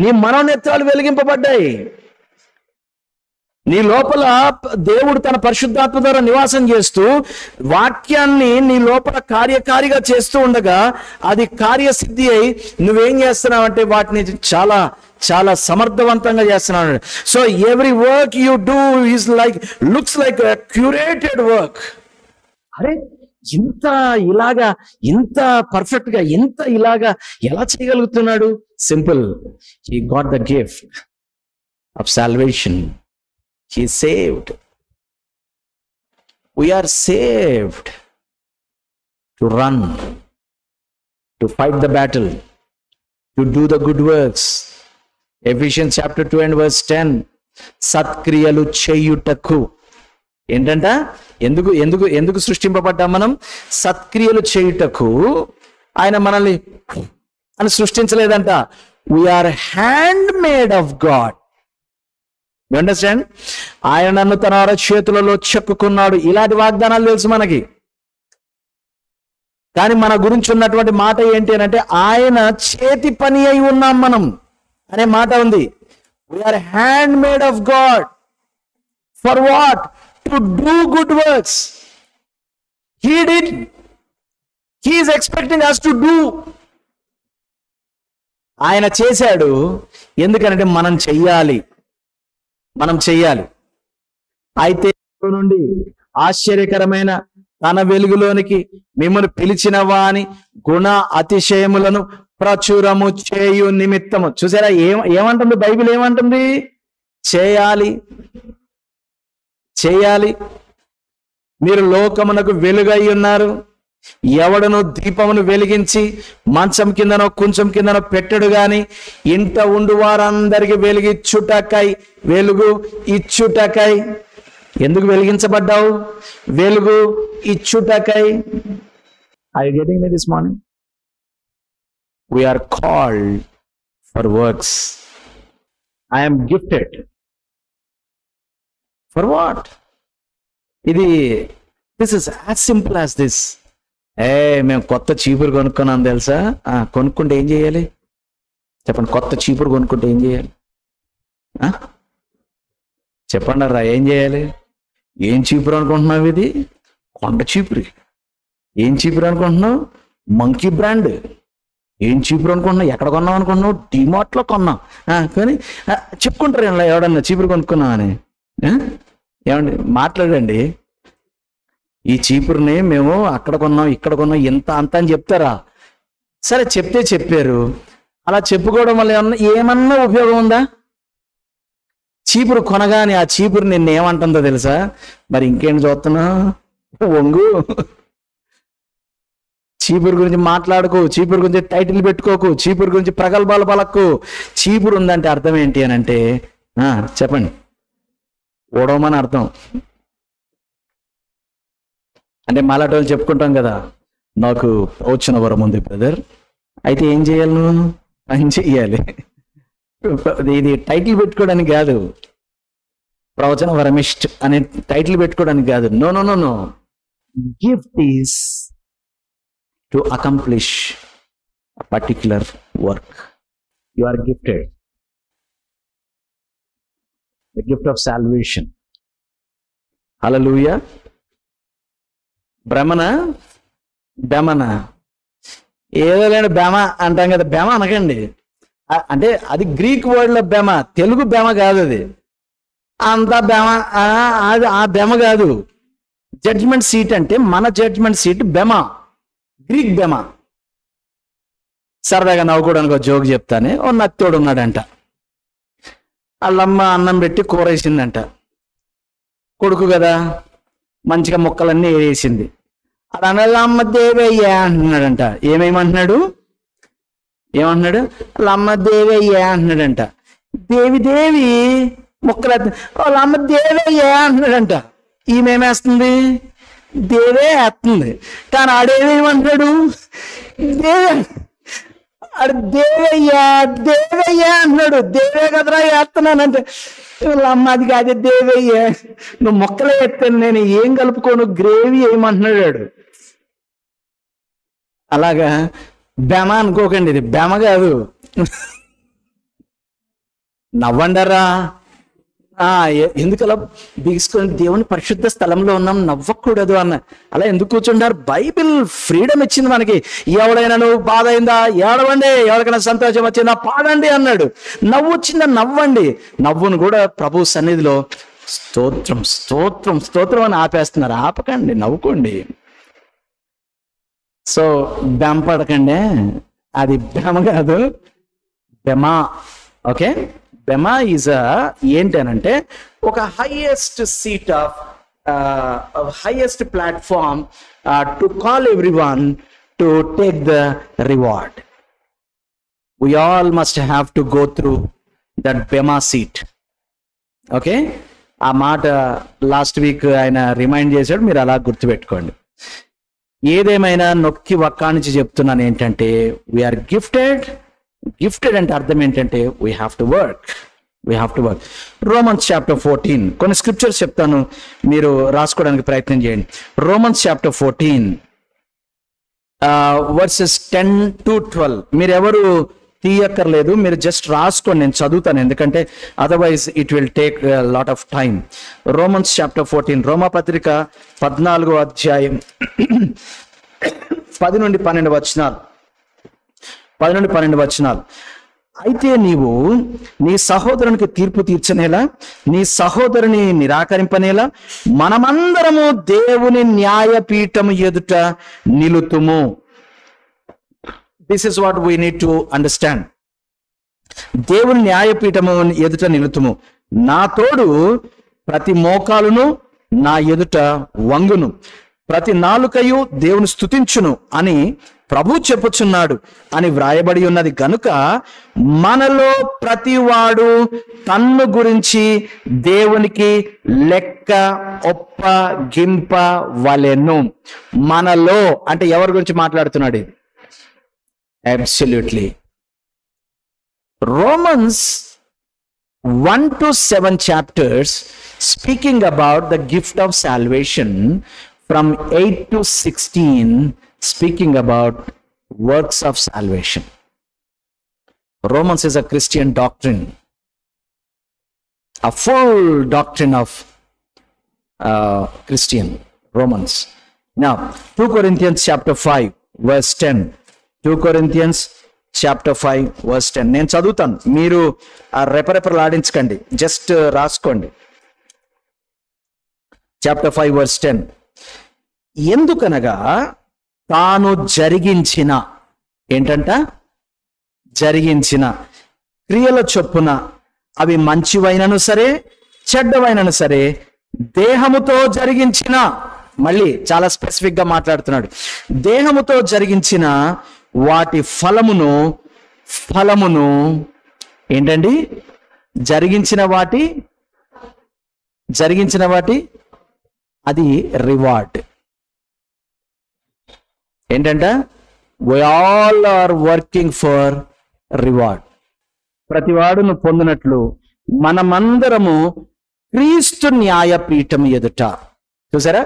నీ మనోనేత్రాలు వెలిగింపబడ్డాయి. నీ లోపల దేవుడు తన పరిశుద్ధాత్మ ద్వారా నివాసం చేస్తూ వాక్యాన్ని నీ లోపల కార్యకారిగా చేస్తూ ఉండగా అది కార్యసిద్ధి అయి నువ్వేం చేస్తున్నావు అంటే వాటిని చాలా చాలా సమర్థవంతంగా చేస్తున్నావు. So every work you do is looks like curated work. అరే ఇంత పర్ఫెక్ట్ గా ఇలాగా ఎలా చేయగలుగుతున్నాడు? Simple, he got the gift of salvation. He is saved. We are saved to run, to fight the battle, to do the good works. Ephesians chapter 2 and verse 10. సత్క్రియలు చేయుటకు. ఏంటంట? ఎందుకు సృష్టింపబడ్డాం మనం? సత్క్రియలు చేయుటకు. ఆయన మనల్ని అని సృష్టించలేదంట. We are handmade of God. You understand? ఆయన నన్ను తన చేతులలో చెక్కుకున్నాడు. ఇలాంటి వాగ్దానాలు తెలుసు మనకి. కానీ మన గురించి ఉన్నటువంటి మాట ఏంటి అని అంటే ఆయన చేతి పని అయి ఉన్నాం మనం అనే మాట ఉంది. We are handmade of God. For what? To do good works. He did. He is expecting us to do. ఆయన చేశాడు. ఎందుకంటే మనం చెయ్యాలి. అయితే నుండి ఆశ్చర్యకరమైన తన వెలుగులోనికి మిమ్మల్ని పిలిచిన వాని గుణ అతిశయములను ప్రచురము చేయు నిమిత్తము. చూసారా ఏమంటుంది బైబిల్? ఏమంటుంది? చేయాలి, చేయాలి. మీరు లోకమునకు వెలుగై ఉన్నారు. ఎవడను దీపమును వెలిగించి మంచం కిందనో కుంచం కిందనో పెట్టడు గాని ఇంట ఉండు వారందరికి వెలుగిచ్చుటకై, వెలుగు ఇచ్చుటకై. ఎందుకు వెలిగించబడ్డావు? వెలుగు ఇచ్చుటకై. Are you getting me this morning? We are called for works. I am gifted. For what? This is as simple as this. మేము కొత్త చీపురు కొనుక్కున్నాం తెలుసా? కొనుక్కుంటే ఏం చేయాలి చెప్పండి? కొత్త చీపురు కొనుక్కుంటే ఏం చేయాలి చెప్పండి రా? ఏం చేయాలి? ఏం చీపురు అనుకుంటున్నావు? ఇది కొండ చీపురు. ఏం చీపురు అనుకుంటున్నావు? Monkey brand. ఏం చీపురు అనుకుంటున్నావు? ఎక్కడ కొన్నావు అనుకుంటున్నావు? డిమార్ట్లో కొన్నాం. కానీ చెప్పుకుంటారు ఇలా ఎవడన్నా చీపురు కొనుక్కున్నామని. ఏమండి మాట్లాడండి. ఈ చీపురుని మేము అక్కడ కొన్నాం, ఇక్కడ కొన్నాం, ఇంత అంత అని చెప్తారా? సరే చెప్తే చెప్పారు. అలా చెప్పుకోవడం వల్ల ఏమన్నా ఉపయోగం ఉందా? చీపురు కొనగానే ఆ చీపురు నిన్ను ఏమంటుందో తెలుసా? మరి ఇంకేం చూస్తున్నావు? వంగు. చీపురు గురించి మాట్లాడుకో, చీపురు గురించి టైటిల్ పెట్టుకోకు, చీపురు గురించి ప్రగల్భాలు పలక్కు. చీపురు ఉందంటే అర్థం ఏంటి అని అంటే చెప్పండి, ఓడమని అర్థం. అంటే మాలాటోళ్ళు చెప్పుకుంటాం కదా, నాకు ప్రవచన వరం ఉంది బ్రదర్. అయితే ఏం చేయాలి? నువ్వు ఏం చెయ్యాలి? ఇది టైటిల్ పెట్టుకోవడానికి కాదు. ప్రవచన వరమిస్ట్ అనే టైటిల్ పెట్టుకోవడానికి కాదు. No no no no. Gift is to accomplish a particular work. You are gifted. The gift of salvation. Hallelujah. భ్రమణ బెమన ఏదో లేని బెమ అంటాం కదా. బెమ అనకండి. అంటే అది గ్రీక్ వర్డ్లో బెమ, తెలుగు బెమ కాదు. అది అంతా బెమ. అది ఆ బెమ కాదు. జడ్జ్మెంట్ సీట్ అంటే మన జడ్జ్మెంట్ సీట్ బెమ, గ్రీక్ బెమ. సరదాగా నవ్వుకోవడానికి ఒక జోక్ చెప్తానే. ఓ నత్తోడు ఉన్నాడంట. వాళ్ళమ్మ అన్నం పెట్టి కూర వేసిందంట. కొడుకు కదా, మంచిగా ముక్కలన్నీ వేసింది. అది అమ్మ దేవయ్య అంటున్నాడంట. ఏమేమంటున్నాడు? వాళ్ళ అమ్మ దేవయ్య అంటున్నాడంట. దేవి దేవి ముక్కలు వాళ్ళ అమ్మ దేవయ్య అంటున్నాడంట. ఈమెమేస్తుంది? దేవే వేస్తుంది. కానీ ఆడేమేమంటాడు? దేవయ్య దేవయ్య అంటున్నాడు. దేవే కదరా వేస్తున్నానంటే వాళ్ళ అమ్మ అది కాదే దేవయ్య. నువ్వు మొక్కలే ఎత్తాను, నేను ఏం కలుపుకోను, గ్రేవీ ఏమంటున్నాడు. అలాగా బెమ అనుకోకండి. ఇది బెమ కాదు. నవ్వండరా. ఎందుకు అలా బిగుసుకొని దేవుని పరిశుద్ధ స్థలంలో ఉన్నాం, నవ్వకూడదు అన్న అలా ఎందుకు కూర్చుంటారు? బైబిల్ ఫ్రీడమ్ ఇచ్చింది మనకి. ఎవడైనా నువ్వు బాధ అయిందా ఏడవండి, ఎవరికైనా సంతోషం వచ్చిందా పాడండి అన్నాడు. నవ్వు వచ్చిందా నవ్వండి. నవ్వును కూడా ప్రభు సన్నిధిలో స్తోత్రం స్తోత్రం స్తోత్రం అని ఆపేస్తున్నారు. ఆపకండి, నవ్వుకోండి. సో బెంపడకండి. అది బెమ కాదు, బెమా. ఓకే, బెమా ఈజ్ ఏంటనంటే ఒక highest seat of highest platform to call every one to take the reward. We all must have to go through that bema seat. Okay, ఆ మాట లాస్ట్ వీక్ ఆయన రిమైండ్ చేశాడు, మీరు అలా గుర్తుపెట్టుకోండి. ఏదేమైనా నొక్కి వక్కానించి చెప్తున్నాను ఏంటంటే వీఆర్ గిఫ్టెడ్. గిఫ్టెడ్ అంటే అర్థం ఏంటంటే we have to work. Romans chapter 14 కొన్ని స్క్రిప్చర్స్ చెప్తాను, మీరు రాసుకోవడానికి ప్రయత్నం చేయండి. Romans chapter 14 versus 10 to 12. మీరు ఎవరు తీయక్కర్లేదు, మీరు జస్ట్ రాసుకోండి, నేను చదువుతాను, ఎందుకంటే otherwise it will take lot of time. Romans chapter 14, రోమా పత్రిక 14వ అధ్యాయం 10 నుండి 12 వచనాలు. 10 నుండి 12 వచనాలు. అయితే నీవు నీ సహోదరునికి తీర్పు తీర్చనేలా, నీ సహోదరుని నిరాకరింపనేలా మనమందరము దేవుని న్యాయపీఠము ఎదుట నిలుతుము. This is what we need to understand. దేవుని న్యాయపీఠము ఎదుట నిలుతుము, నా తోడు ప్రతి మోకాలును నా ఎదుట వంగును, ప్రతి నాలుకయు దేవుని స్తుతించును అని ప్రభు చెప్పుచున్నాడు అని వ్రాయబడి ఉన్నది గనుక మనలో ప్రతివాడు తన్ను గురించి దేవునికి లెక్క ఒప్పగింప వలెను. మనలో అంటే ఎవరి గురించి మాట్లాడుతున్నాడు? Absolutely. Romans 1 to 7 chapters speaking about the gift of salvation, from 8 to 16 speaking about works of salvation. Romans is a Christian doctrine, a full doctrine of Christian Romans. Now 2 Corinthians chapter 5 verse 10. 2 Corinthians chapter 5 verse 10. నేను చదువుతాను, మీరు ఆ రెపరెపలాడించకండి, just రాసుకోండి. Chapter 5 verse 10. ఎందుకనగా తాను జరిగించిన, ఏంటంట? జరిగించిన క్రియల చొప్పున, అవి మంచివైనను సరే చెడ్డవైనను సరే, దేహముతో జరిగించిన, మళ్ళీ చాలా స్పెసిఫిక్ గా మాట్లాడుతున్నాడు, దేహముతో జరిగించిన వాటి ఫలమును ఏంటండి? జరిగించిన వాటి అది రివార్డ్. ఏంటంట? we all are working for reward. ప్రతివాడును పొందినట్లు మనమందరము క్రీస్తు న్యాయపీఠం ఎదుట. చూసారా,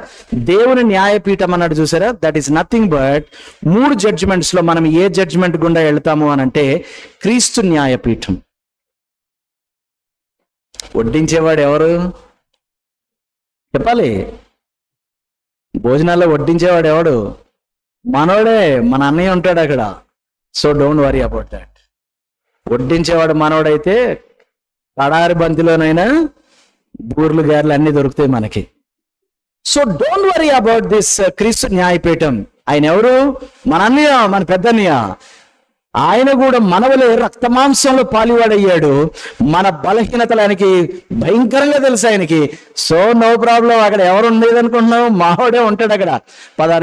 దేవుని న్యాయపీఠం అన్నాడు చూసారా? That is nothing but 3 judgments లో మనం ఏ జడ్జిమెంట్ గుండా వెళ్తాము అని అంటే క్రీస్తు న్యాయపీఠం. వడ్డించేవాడు ఎవరు చెప్పాలి? భోజనాల్లో వడ్డించేవాడు ఎవడు? మనోడే, మన అన్నయ్య ఉంటాడు అక్కడ. So don't worry about that. వడ్డించేవాడు మనోడైతే కడారి బంతిలోనైనా బూర్లు గారెలు అన్ని దొరుకుతాయి మనకి. So don't worry about this క్రీస్తు న్యాయపీఠం. ఆయన ఎవరు? మన అన్నయ్య, మన పెద్దన్నయ్య. ఆయన కూడా మనవలే రక్తమాంసంలో పాలివాడయ్యాడు. మన బలహీనతలు ఆయనకి భయంకరంగా తెలుసు ఆయనకి. So no problem. అక్కడ ఎవరు ఉండేది అనుకుంటున్నావు? మావాడే ఉంటాడు అక్కడ.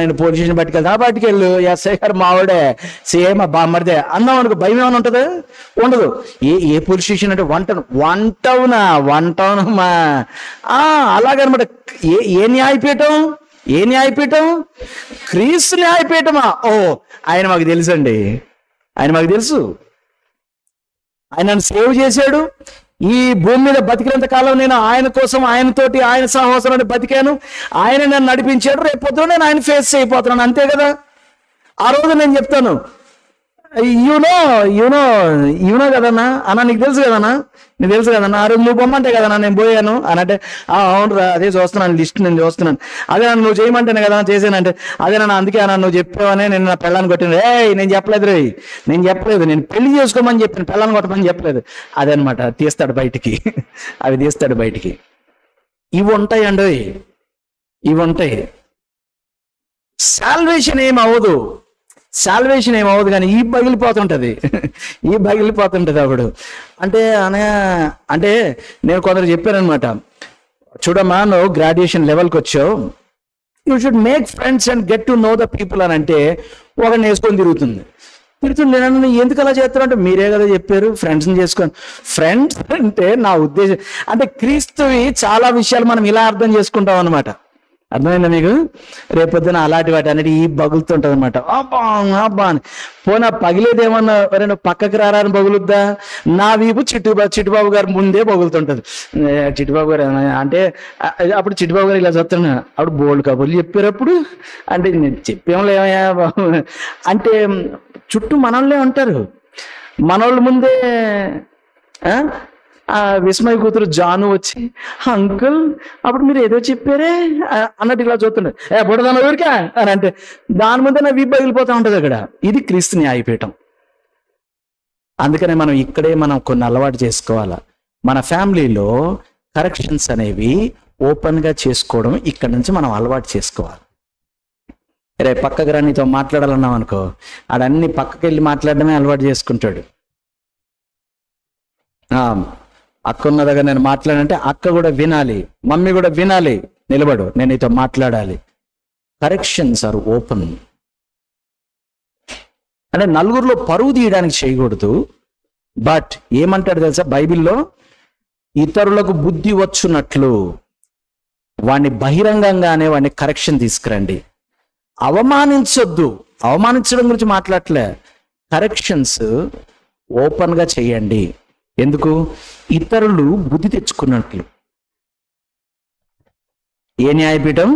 నేను పోలీస్ స్టేషన్ బయటకెళ్తా, బయటకెళ్ళు, ఎస్ఐ గారు మావాడే, సేమ్ బామ్మడిదే అన్నాం అనుకో, భయం ఏమైనా ఉంటుందా? ఉండదు. ఏ పోలీస్ స్టేషన్ అంటే వన్ టౌనా? అలాగనమాట. ఏ న్యాయపీఠం? ఏ న్యాయపీఠం? క్రీస్తు న్యాయపీఠమా? ఓ, ఆయన మాకు తెలుసండి. ఆయన మాకు తెలుసు. ఆయన నన్ను సేవ్ చేశాడు. ఈ భూమి మీద బతికినంత కాలం నేను ఆయన కోసం, ఆయనతోటి, ఆయన సహవాసంలో బతికాను. ఆయన నన్ను నడిపించాడు. రేపు పొద్దున నేను ఆయన ఫేస్ అయిపోతున్నాను, అంతే కదా. ఆ రోజు నేను చెప్తాను, యూనో కదన్నా అన్న, నీకు తెలుసు కదన్నా, నీకు తెలుసు కదన్నా, ఆ రోజు నువ్వు బొమ్మంటే కదన్నా నేను పోయాను అని అంటే, అవును రా, అదే చూస్తున్నాను, లిస్ట్ నేను చూస్తున్నాను. అదే నన్ను నువ్వు చేయమంటేనే కదా చేశానంటే, అదే నన్ను అందుకే అన్న నువ్వు చెప్పావనే నేను నా పెళ్ళాన్ని కొట్టిన. నేను చెప్పలేదు రే, నేను చెప్పలేదు, నేను పెళ్లి చేసుకోమని చెప్పిన, పెళ్ళాన్ని కొట్టమని చెప్పలేదు. అదనమాట. తీస్తాడు బయటికి, అవి తీస్తాడు బయటికి. ఇవి ఉంటాయండి, ఇవి ఉంటాయి. సాల్వేషన్ ఏమవ్వదు, సాల్వేషన్ ఏమవుదు, కానీ ఈ పగిలిపోతుంటది అప్పుడు. అంటే నేను కొందరు చెప్పాను అనమాట, చూడమ్మా నువ్వు గ్రాడ్యుయేషన్ లెవెల్కి వచ్చావు, you should make friends and get to know the people అని అంటే ఒకరిని వేసుకొని తిరుగుతుంది. నన్ను ఎందుకు అలా చేస్తాను అంటే, మీరే కదా చెప్పారు ఫ్రెండ్స్ని చేసుకొని. ఫ్రెండ్స్ అంటే నా ఉద్దేశం అంటే క్రీస్తువి చాలా విషయాలు మనం ఇలా అర్థం చేసుకుంటాం అనమాట. అర్థమైందా మీకు? రేపొద్దున అలాంటి వాటి అన్నిటి ఈ బగులుతుంటది అనమాట. అబ్బా అని పోనా పగిలేదేమన్నా, నువ్వు పక్కకి రాని బగులుద్దా? నా వీపు చిట్టుబాబు గారు ముందే బగులుతుంటది. చిట్టుబాబు గారు అంటే అప్పుడు చిట్టుబాబు గారు ఇలా చూస్తున్నా, అప్పుడు బోల్డ్ కబుర్లు చెప్పారు. అప్పుడు అంటే నేను చెప్పేమలేమయ్యా బాబు అంటే చుట్టూ మనోళ్ళే ఉంటారు. మనోళ్ళ ముందే విస్మయ కూతురు జాను వచ్చి, అంకుల్ అప్పుడు మీరు ఏదో చెప్పారే అన్నట్టు ఇలా చూస్తుండే, బుడదాన ఊరికా అని అంటే దాని ముందే నా వీపు పగిలిపోతూ ఉంటుంది అక్కడ. ఇది క్రీస్తు న్యాయపీఠం. అందుకనే మనం ఇక్కడే మనం కొన్ని అలవాటు చేసుకోవాలా. మన ఫ్యామిలీలో కరెక్షన్స్ అనేవి ఓపెన్గా చేసుకోవడం ఇక్కడ నుంచి మనం అలవాటు చేసుకోవాలి. రే పక్కకు రా నీతో మాట్లాడాలన్నాం అనుకో, ఆడన్ని పక్కకి వెళ్ళి మాట్లాడడమే అలవాటు చేసుకుంటాడు. అక్క ఉన్న దగ్గర నేను మాట్లాడంటే అక్క కూడా వినాలి, మమ్మీ కూడా వినాలి, నిలబడు నేను నీతో మాట్లాడాలి. Corrections are open. అంటే నలుగురిలో పరువు తీయడానికి చేయకూడదు. బట్ ఏమంటాడు తెలుసా బైబిల్లో, ఇతరులకు బుద్ధి వచ్చున్నట్లు వాడిని బహిరంగంగానే వాడిని కరెక్షన్ తీసుకురండి. అవమానించొద్దు, అవమానించడం గురించి మాట్లాడలే, కరెక్షన్స్ ఓపెన్గా చేయండి. ఎందుకు? ఇతరులు బుద్ధి తెచ్చుకున్నట్లు. ఏ న్యాయపీఠం?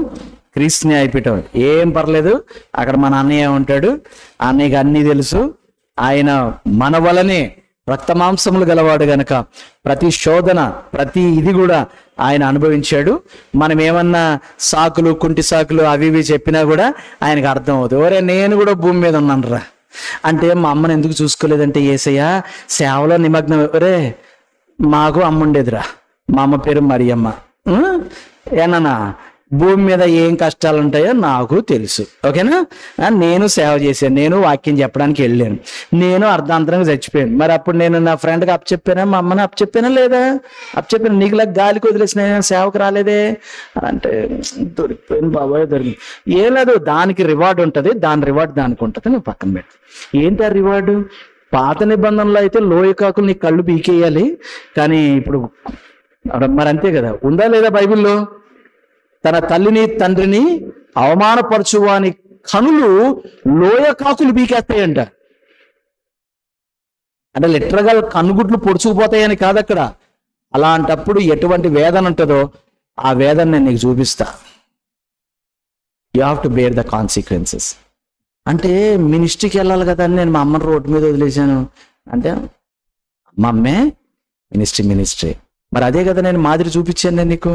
క్రీస్తు న్యాయపీఠం. ఏం పర్లేదు, అక్కడ మన అన్నయ్య ఉంటాడు, అన్నయ్యకి అన్నీ తెలుసు, ఆయన మన వలనే రక్త మాంసములు గలవాడు గనక ప్రతి శోధన ప్రతి ఇది కూడా ఆయన అనుభవించాడు. మనం ఏమన్నా సాకులు కుంటి సాకులు అవి ఇవి చెప్పినా కూడా ఆయనకు అర్థం అవుతుంది. ఒరే నేను కూడా భూమి మీద ఉన్నాను రా అంటే, మా అమ్మని ఎందుకు చూసుకోలేదంటే, యేసయ్య సేవలో నిమగ్నం. ఒరే మాకు అమ్మ ఉండేదిరా, మా అమ్మ పేరు మరియమ్మ. ఏనా భూమి మీద ఏం కష్టాలు ఉంటాయో నాకు తెలుసు, ఓకేనా? నేను సేవ చేశాను, నేను వాక్యం చెప్పడానికి వెళ్ళాను, నేను అర్ధాంతరంగా చచ్చిపోయాను. మరి అప్పుడు నేను నా ఫ్రెండ్కి అప్పచెప్పానా, మా అమ్మని అప్పచెప్పానా లేదా? అప్పచెప్పాను. నీకులా గాలికి వదిలేసిన సేవకు రాలేదే అంటే, దొరికిపోయాను బాబాయ్, దొరికింది. ఏం లేదు, దానికి రివార్డు ఉంటుంది, దాని రివార్డు దానికి ఉంటుంది, నువ్వు పక్కన పెట్టు. ఏంటి ఆ రివార్డు? పాత నిబంధనలో అయితే లోయ కాకులు నీ కళ్ళు పీకేయాలి, కానీ ఇప్పుడు మరి అంతే కదా, ఉందా లేదా బైబిల్లో? తన తల్లిని తండ్రిని అవమానపరచువాని కనులు లోయ కాకులు పీకేస్తాయంట. అంటే లిటరల్గా కనుగుడ్లు పొడుచుకుపోతాయని కాదు అక్కడ. అలాంటప్పుడు ఎటువంటి వేదన ఉంటుందో ఆ వేదన నేను నీకు చూపిస్తా. You have to bear the consequences. అంటే మినిస్ట్రీకి వెళ్ళాలి కదా అని నేను మా అమ్మని రోడ్డు మీద వదిలేశాను అంటే, మా అమ్మే మినిస్ట్రీ. మరి అదే కదా నేను మాదిరి చూపించాను నేను నీకు.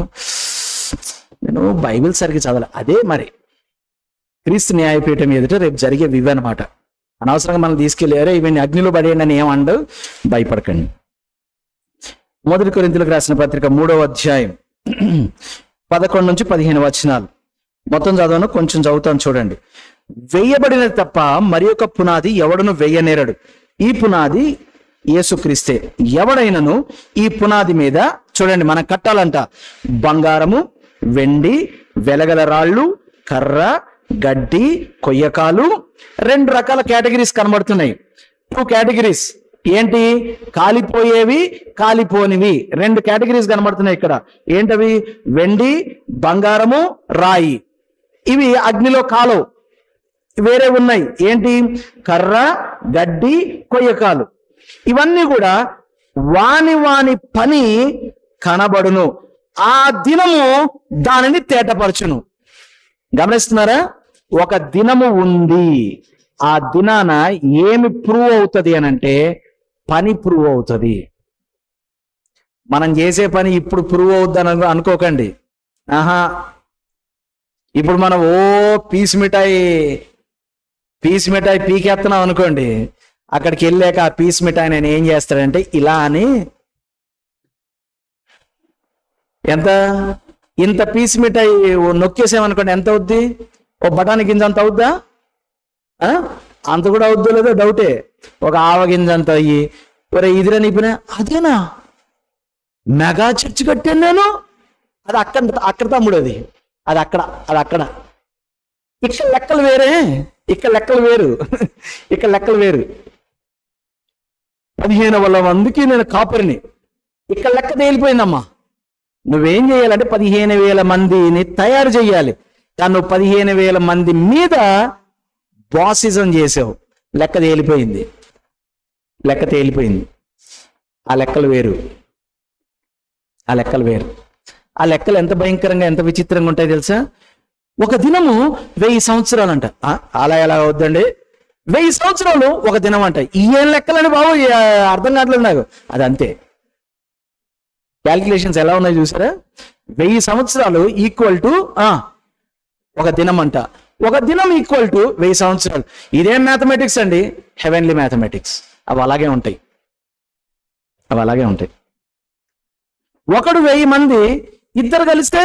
నేను బైబిల్ సరిగ్గా చదవాలి. అదే మరి క్రీస్తు న్యాయపీఠం ఎదుట రేపు జరిగే ఇవి అనమాట. అనవసరంగా మనం తీసుకెళ్ళారే ఇవన్నీ అగ్నిలో పడేయండి అని ఏమండు, భయపడకండి. 1 కొరింథీయులకు రాసిన పత్రిక 3వ అధ్యాయం 11 నుంచి 15 వచనాలు మొత్తం చదవను, కొంచెం చదువుతాను చూడండి. వేయబడినది తప్ప మరి ఒక పునాది ఎవడును వేయనేరడు, ఈ పునాది యేసుక్రీస్తే. ఎవడైనను ఈ పునాది మీద, చూడండి మనం కట్టాలంట, బంగారము వెండి వెలగల రాళ్ళు కర్ర గడ్డి కొయ్యకాలు. 2 రకాల కేటగిరీస్ కనబడుతున్నాయి. 2 కేటగిరీస్ ఏంటి? కాలిపోయేవి కాలిపోనివి. 2 కేటగిరీస్ కనబడుతున్నాయి ఇక్కడ. ఏంటవి? వెండి బంగారము రాయి. ఇవి అగ్నిలో కాలవు. వేరే ఉన్నాయి. ఏంటి? కర్ర గడ్డి కొయ్యకాలు. ఇవన్నీ కూడా వాని పని కనబడును, ఆ దినము దానిని తేటపరచును. గమనిస్తున్నారా? ఒక దినము ఉంది, ఆ దినాన ఏమి ప్రూవ్ అవుతుంది అని అంటే, పని ప్రూవ్ అవుతుంది. మనం చేసే పని ఇప్పుడు ప్రూవ్ అవుద్దని అనుకోకండి. ఆహా, ఇప్పుడు మనం పీస్ మిఠాయి పీకేస్తున్నాం అనుకోండి, అక్కడికి వెళ్ళాక ఆ పీస్ మిఠాయి నేను ఏం చేస్తాడంటే ఇలా అని, ఎంత ఇంత పీస్ మిఠాయి నొక్కేసామనుకోండి, ఎంత అవుద్ది? ఓ బఠానీ గింజ అంత అవుద్దా? అంత కూడా అవుద్దో లేదో డౌటే. ఒక ఆవ గింజ అంత అయ్యి, ఒరే ఇదిరా నీ పని, అదేనా మెగా చర్చ్ కట్టాను నేను, అది అక్కడ తమ్ముడు, అది అక్కడ. ఇక్కడ లెక్కలు వేరే, ఇక్కడ లెక్కలు వేరు, ఇక్కడ లెక్కలు వేరు. 15,000 మందికి నేను కాపరిని, ఇక్కడ లెక్క తేలిపోయిందమ్మా. నువ్వేం చేయాలంటే 15,000 మందిని తయారు చేయాలి, కానీ నువ్వు 15,000 మంది మీద బాసిజం చేసావు. లెక్క తేలిపోయింది. ఆ లెక్కలు వేరు. ఆ లెక్కలు ఎంత భయంకరంగా ఎంత విచిత్రంగా ఉంటాయి తెలుసా? ఒక దినము 1000 సంవత్సరాలు అంట. అలా ఎలా అవుద్దండి? 1000 సంవత్సరాలు ఒక దినం అంట. ఏం లెక్కలని బాబు, అర్థం కావట్లేదు నాకు. అది అంతే. క్యాల్కులేషన్స్ ఎలా ఉన్నాయి చూసారా? 1000 సంవత్సరాలు ఈక్వల్ టు ఒక దినం అంట. ఒక దినం ఈక్వల్ టు 1000 సంవత్సరాలు. ఇదేం మ్యాథమెటిక్స్ అండి? Heavenly mathematics. అవి అలాగే ఉంటాయి. ఒకడు 1000 మంది, ఇద్దరు కలిస్తే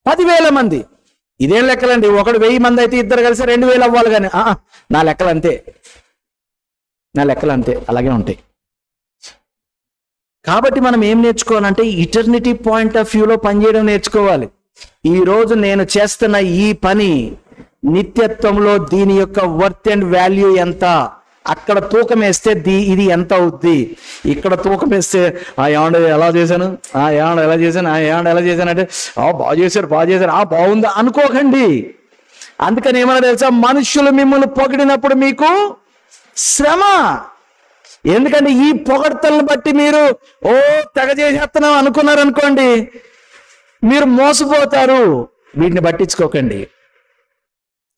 10,000 మంది. ఇదేం లెక్కలండి, ఒకడు 1000 మంది అయితే ఇద్దరు కలిసి 2000 అవ్వాలి కానీ నా లెక్కలు అంతే, నా లెక్కలు అంతే, అలాగే ఉంటాయి. కాబట్టి మనం ఏం నేర్చుకోవాలంటే ఇటర్నిటీ పాయింట్ ఆఫ్ వ్యూలో పనిచేయడం నేర్చుకోవాలి. ఈరోజు నేను చేస్తున్న ఈ పని నిత్యత్వంలో దీని యొక్క వర్త్ అండ్ వాల్యూ ఎంత, అక్కడ తూకం వేస్తే ఇది ఎంత అవుద్ది, ఇక్కడ తూకం వేస్తే ఏమండ ఎలా చేశాను, ఏమండ ఎలా చేశాను, ఏమండ ఎలా చేశాను అంటే బాగా చేశారు బాగుందా అనుకోకండి. అందుకని ఏమన్నా తెలుసా, మనుషులు మిమ్మల్ని పొగిడినప్పుడు మీకు శ్రమ. ఎందుకంటే ఈ పొగడ్తలను బట్టి మీరు తెగ చేసేస్తున్నాం అనుకున్నారనుకోండి, మీరు మోసపోతారు. వీటిని పట్టించుకోకండి.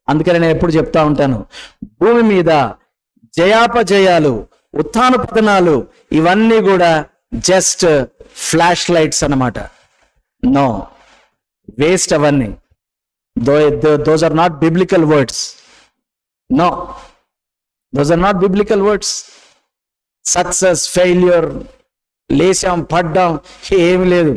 అందుకని నేను ఎప్పుడు చెప్తా ఉంటాను, భూమి మీద జయాపజయాలు, ఉత్థాన పతనాలు ఇవన్నీ కూడా జస్ట్ ఫ్లాష్ లైట్స్ అన్నమాట. నో, వేస్ట్ అవన్నీ. Those are not biblical words. No, those are not biblical words. Success, failure, లేచాం పడ్డాం ఏమి లేదు.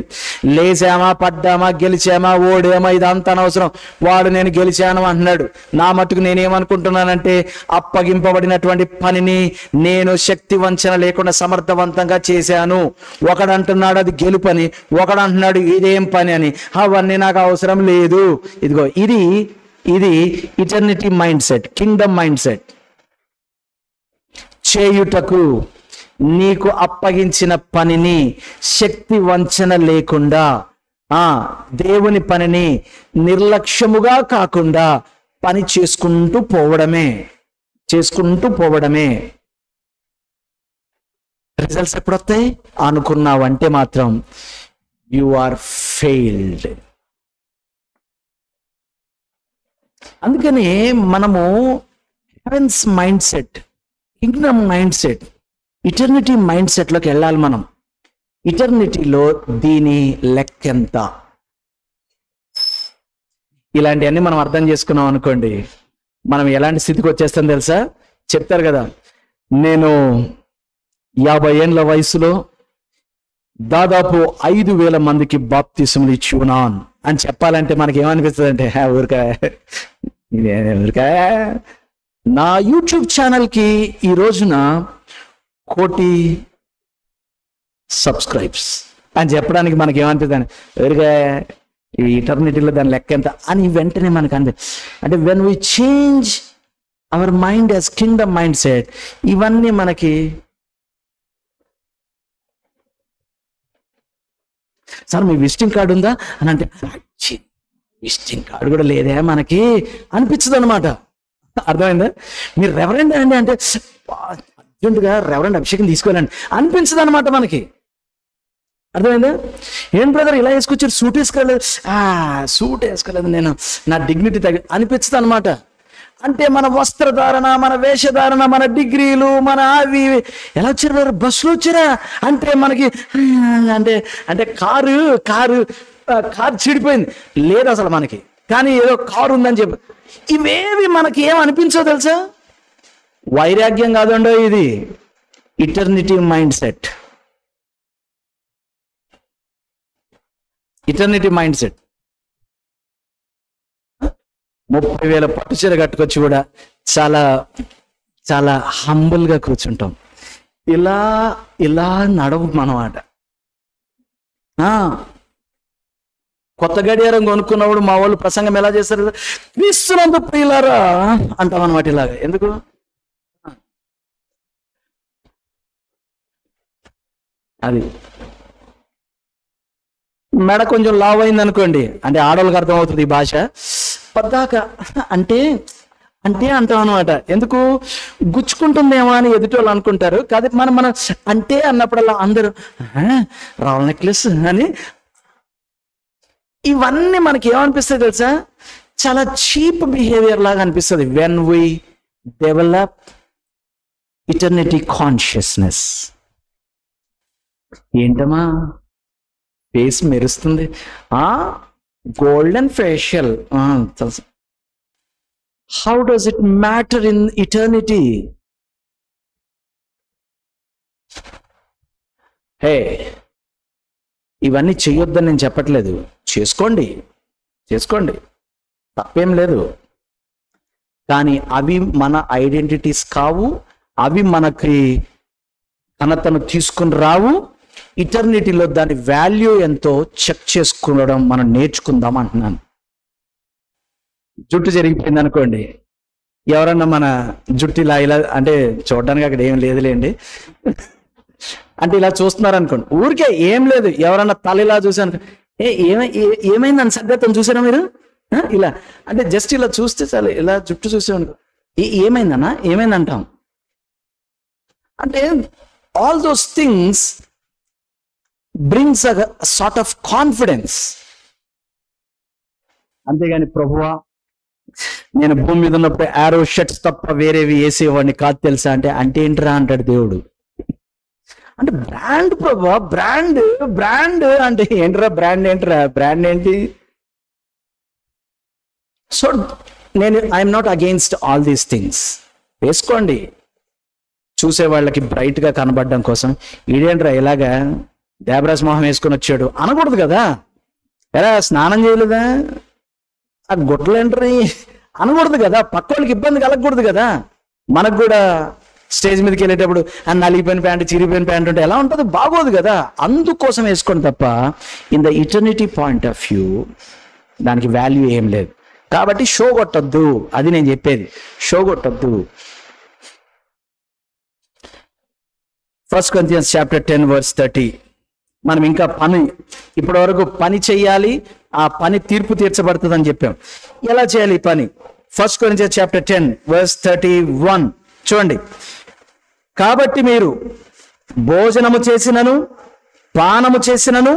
లేచామా పడ్డామా గెలిచామా ఓడామా ఇదంతా అనవసరం. వాడు నేను గెలిచాను అంటున్నాడు. నా మటుకు నేనేమనుకుంటున్నానంటే అప్పగింపబడినటువంటి పనిని నేను శక్తి వంచన లేకుండా సమర్థవంతంగా చేశాను. ఒకడంటున్నాడు అది గెలుపని, ఒకడంటున్నాడు ఇదేం పని అని. అవన్నీ నాకు అవసరం లేదు. ఇదిగో ఇది eternity mind set, kingdom mind set. చేయుటకు నీకు అప్పగించిన పనిని శక్తి వంచన లేకుండా, దేవుని పనిని నిర్లక్ష్యముగా కాకుండా పని చేసుకుంటూ పోవడమే. రిజల్ట్స్ ఎప్పుడొస్తాయి అనుకున్నావంటే మాత్రం యు ఆర్ ఫెయిల్డ్. అందుకని మనము heavens mind set, kingdom mind set, eternity mind సెట్లోకి వెళ్ళాలి మనం. ఇటర్నిటీలో దీని లెక్కెంత, ఇలాంటివన్నీ మనం అర్థం చేసుకున్నాం అనుకోండి, మనం ఎలాంటి స్థితికి వచ్చేస్తాం తెలుసా? చెప్తారు కదా, నేను 50 ఏళ్ళ వయసులో దాదాపు 5,000 మందికి బాప్తిసములు ఇచ్చి ఉన్నాను అని చెప్పాలంటే మనకి ఏమనిపిస్తుంది అంటే, ఊరికా నా యూట్యూబ్ ఛానల్కి ఈ రోజున 1,000,000 సబ్స్క్రైబ్స్ అని చెప్పడానికి మనకి ఏమనిపిస్తుంది, ఎవరిగా ఈ ఇటర్నిటీలో దాని లెక్క ఎంత అని వెంటనే మనకు అంటే when we change our mind as Kingdom mind set, ఇవన్నీ మనకి సార్ మీ విజిటింగ్ కార్డు ఉందా అని అంటే విజిటింగ్ కార్డు కూడా లేదే మనకి అనిపించదు అనమాట. అర్థమైందా? మీరు రెవరెండ్ అండి అంటే అర్జెంటుగా రెవరెండ్ అభిషేకం తీసుకోవాలండి అనిపించదు అనమాట మనకి. అర్థమైందా? ఏం బ్రదర్ ఇలా వేసుకొచ్చారు, సూట్ వేసుకోలేదు నేను, నా డిగ్నిటీ అనిపించదు అనమాట. అంటే మన వస్త్రధారణ, మన వేషధారణ, మన డిగ్రీలు, మన అవి ఎలా వచ్చారు బ్రదర్, బస్సులో వచ్చారా అంటే మనకి అంటే కారు చెడిపోయింది లేదు అసలు మనకి, కానీ ఏదో కారు ఉందని చెప్పి ఇవేవి మనకి ఏం అనిపించవు తెలుసా? వైరాగ్యం కాదండో ఇది, eternity mind set. Eternity mind set. 30,000 పట్టు చీర కట్టుకొచ్చి కూడా చాలా చాలా హంబుల్గా కూర్చుంటాం. ఇలా నడవు మనమాట. కొత్త గడియారం కొనుక్కున్నప్పుడు మా వాళ్ళు ప్రసంగం ఎలా చేస్తారు, క్రీస్తునందు ప్రియులారా అంటాం అనమాట. ఇలాగా ఎందుకు? అది మెడ కొంచెం లావ్ అయింది అనుకోండి, అంటే ఆడవాళ్ళకి అర్థమవుతుంది ఈ భాష, పద్దాక అంటే అంటాం అనమాట. ఎందుకు? గుచ్చుకుంటుందేమో అని ఎదుటి వాళ్ళు అనుకుంటారు. కాదు మనం అంటే అన్నప్పుడల్లా అందరూ రావల్ నెక్లెస్ అని. ఇవన్నీ మనకి ఏమనిపిస్తుంది తెలుసా? చాలా చీప్ బిహేవియర్ లాగా అనిపిస్తుంది. When we develop eternity consciousness. ఏంటమ్మా ఫేస్ మెరుస్తుంది, golden facial, how does it matter in eternity? Hey, ఇవన్నీ చెయ్యొద్దని నేను చెప్పట్లేదు, చేసుకోండి. తప్పేం లేదు. కానీ అవి మన ఐడెంటిటీస్ కావు, అవి మనకి ఘనతను తీసుకుని రావు. ఇటర్నిటీలో దాని వాల్యూ ఎంతో చెక్ చేసుకోవడం మనం నేర్చుకుందాం అంటున్నాను. జుట్టు జరిగిపోయింది అనుకోండి, ఎవరన్నా మన జుట్టు ఇలా అంటే చూడడానికి అక్కడ ఏం లేదులేండి అంటే ఇలా చూస్తున్నారు అనుకోండి, ఊరికే ఏం లేదు, ఎవరన్నా తల ఇలా చూసాను, ఏమైందని సగ్గతం చూసారా మీరు ఇలా అంటే జస్ట్ ఇలా చూస్తే చాలు, ఇలా జుట్టు చూసామనుకో ఏమైందన్నా ఏమైందంటాం. అంటే all those things brings a sort of confidence. అంతేగాని ప్రభువా నేను భూమి మీద ఉన్నప్పుడు ఆరో షర్ట్స్ తప్ప వేరేవి వేసేవాడిని కాదు తెలుసా అంటే, అంటే ఏంట్రా అంటాడు దేవుడు. అంటే బ్రాండ్ ప్రభువా, బ్రాండ్ బ్రాండ్ అంటే ఏంట్రా బ్రాండ్, ఏంట్రా బ్రాండ్ ఏంటి? సో నేను I'm not against all these things. వేసుకోండి చూసే వాళ్ళకి బ్రైట్గా కనబడడం కోసం. ఈడేంట్రా ఇలాగా దేవరాజ్ మొహం వేసుకొని వచ్చాడు అనకూడదు కదా. ఎరా స్నానం చేయలేదా, ఆ గుడ్డలేంట్రీ అనకూడదు కదా. పక్క వాళ్ళకి ఇబ్బంది కలగకూడదు కదా. మనకు కూడా స్టేజ్ మీదకి వెళ్ళేటప్పుడు ఆ నలిగిపోయిన ప్యాంటు చిరిగిపోయిన ప్యాంటు ఉంటే ఎలా ఉంటుంది, బాగోదు కదా. అందుకోసం వేసుకోండి తప్ప in the eternity point of view దానికి వాల్యూ ఏం లేదు. కాబట్టి షో కొట్టద్దు, అది నేను చెప్పేది, షో కొట్టద్దు. 1 Corinthians chapter 10 verse 30. మనం ఇంకా పని ఇప్పటి వరకు పని చెయ్యాలి, ఆ పని తీర్పు తీర్చబడుతుంది అని చెప్పాం. ఎలా చేయాలి ఈ పని? 1 Corinthians chapter 10 verse 31 చూడండి. కాబట్టి మీరు భోజనము చేసినను పానము చేసినను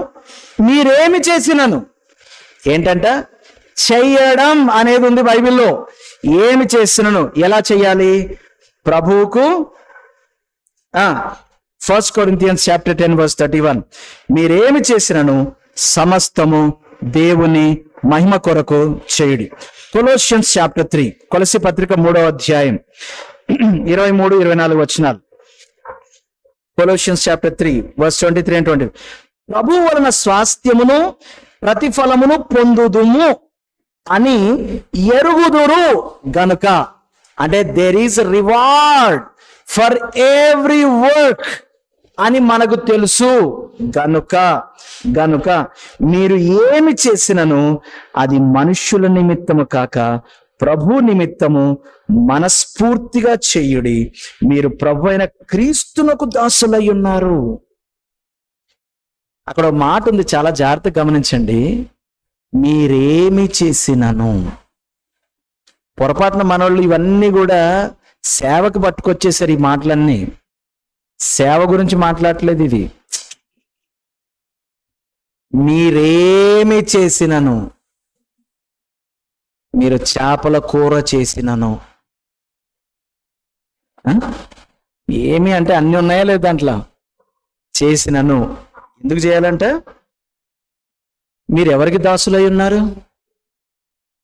మీరేమి చేసినను, ఏంటంట చెయ్యడం అనేది ఉంది బైబిల్లో. ఏమి చేసినను ఎలా చెయ్యాలి? ప్రభువుకు 1 Corinthians chapter 10 verse 31 మీరేమి చేసినను సమస్తము దేవుని మహిమ కొరకు చేయుడి. Colossians chapter 3 కొలస్సీ పత్రిక 3వ అధ్యాయం 23-24 వచనాలు. Colossians chapter 3 verse 23 and 20. ప్రభువు వలన స్వాస్థ్యమును ప్రతిఫలమును పొందుదుము అని ఎరుగుదురు గనుక, అంటే there is reward for every work అని మనకు తెలుసు గనుక మీరు ఏమి చేసినను అది మనుష్యుల నిమిత్తము కాక ప్రభు నిమిత్తము మనస్ఫూర్తిగా చేయుడి. మీరు ప్రభు అయిన క్రీస్తునకు దాసులై ఉన్నారు. అక్కడ ఒక మాట ఉంది, చాలా జాగ్రత్తగా గమనించండి. మీరేమి చేసినను. పొరపాటున మనోళ్ళు ఇవన్నీ కూడా సేవకు పట్టుకొచ్చేసారు. ఈ మాటలన్నీ సేవ గురించి మాట్లాడట్లేదు. ఇది మీరేమి చేసినను, మీరు చేపల కూర చేసినను, ఏమి అంటే అన్ని ఉన్నాయా లేదు దాంట్లో, చేసినను. ఎందుకు చేయాలంటే మీరు ఎవరికి దాసులై ఉన్నారు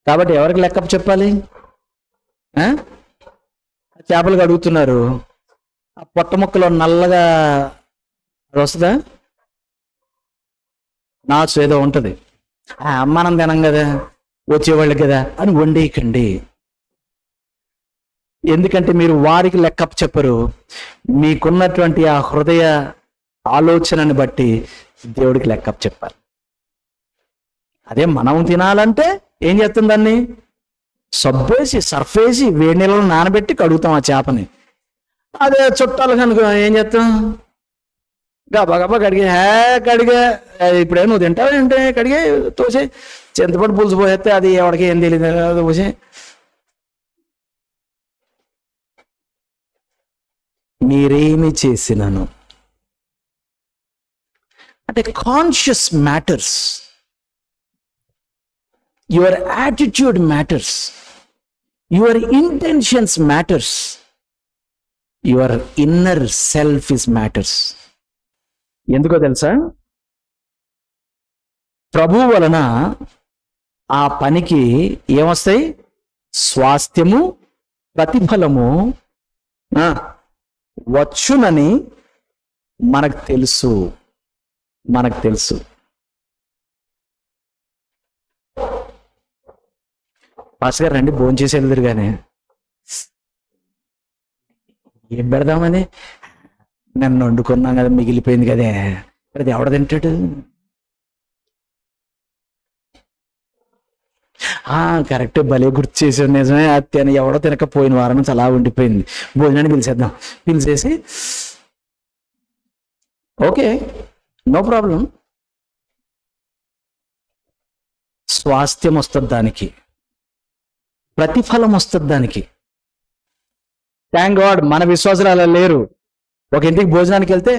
కాబట్టి ఎవరికి లెక్క చెప్పాలి. చేపలు కడుగుతున్నారు, ఆ పొట్ట ముక్కలో నల్లగా వస్తుందా, నాచు ఏదో ఉంటుంది, మనం తినం కదా వచ్చేవాళ్ళు కదా అని వండేయకండి. ఎందుకంటే మీరు వారికి లెక్క చెప్పరు. మీకున్నటువంటి ఆ హృదయ ఆలోచనని బట్టి దేవుడికి లెక్క చెప్పాలి. అదే మనం తినాలంటే ఏం చేస్తుంది, దాన్ని సబ్బేసి సర్ఫేసి వేడి నీళ్ళలో నానబెట్టి కడుగుతాం ఆ చేపని. అదే చుట్టాలు కనుక ఏం చేస్తాం, గబా గబా కడిగే ఇప్పుడే నువ్వు తింటావు ఏంటే కడిగే తోసే, చింతపండు పులుసు పోసేస్తే అది ఎవరికి ఏం తెలియదు పోసే. మీరేమి చేసినను అంటే conscious matters, your attitude matters, your intentions matters, your inner self is matters. ఎందుకో తెలుసా, ప్రభువు వలన ఆ పనికి ఏమొస్తాయి, స్వాస్థ్యము ప్రతిఫలము వచ్చునని మనకు తెలుసు. పాస్టర్ గారు రండి భోజనం చేసి వెళ్తారు కానీ ఏం పెడదామని నన్ను వండుకున్నాం కదా మిగిలిపోయింది కదే అది ఎవడ తింటాడు. కరెక్ట్ భలే గుర్తు చేసాడు, నిజమే అత్తి అని ఎవడో తినకపోయిన వారం నుంచి అలా ఉండిపోయింది. భోజనాన్ని పిలిచేద్దాం, పిలిచేసి ఓకే నో ప్రాబ్లం, స్వాస్థ్యం వస్తుంది దానికి, ప్రతిఫలం వస్తుంది దానికి. థ్యాంక్ గాడ్ మన విశ్వాసాలు అలా లేరు. ఒక ఇంటికి భోజనానికి వెళ్తే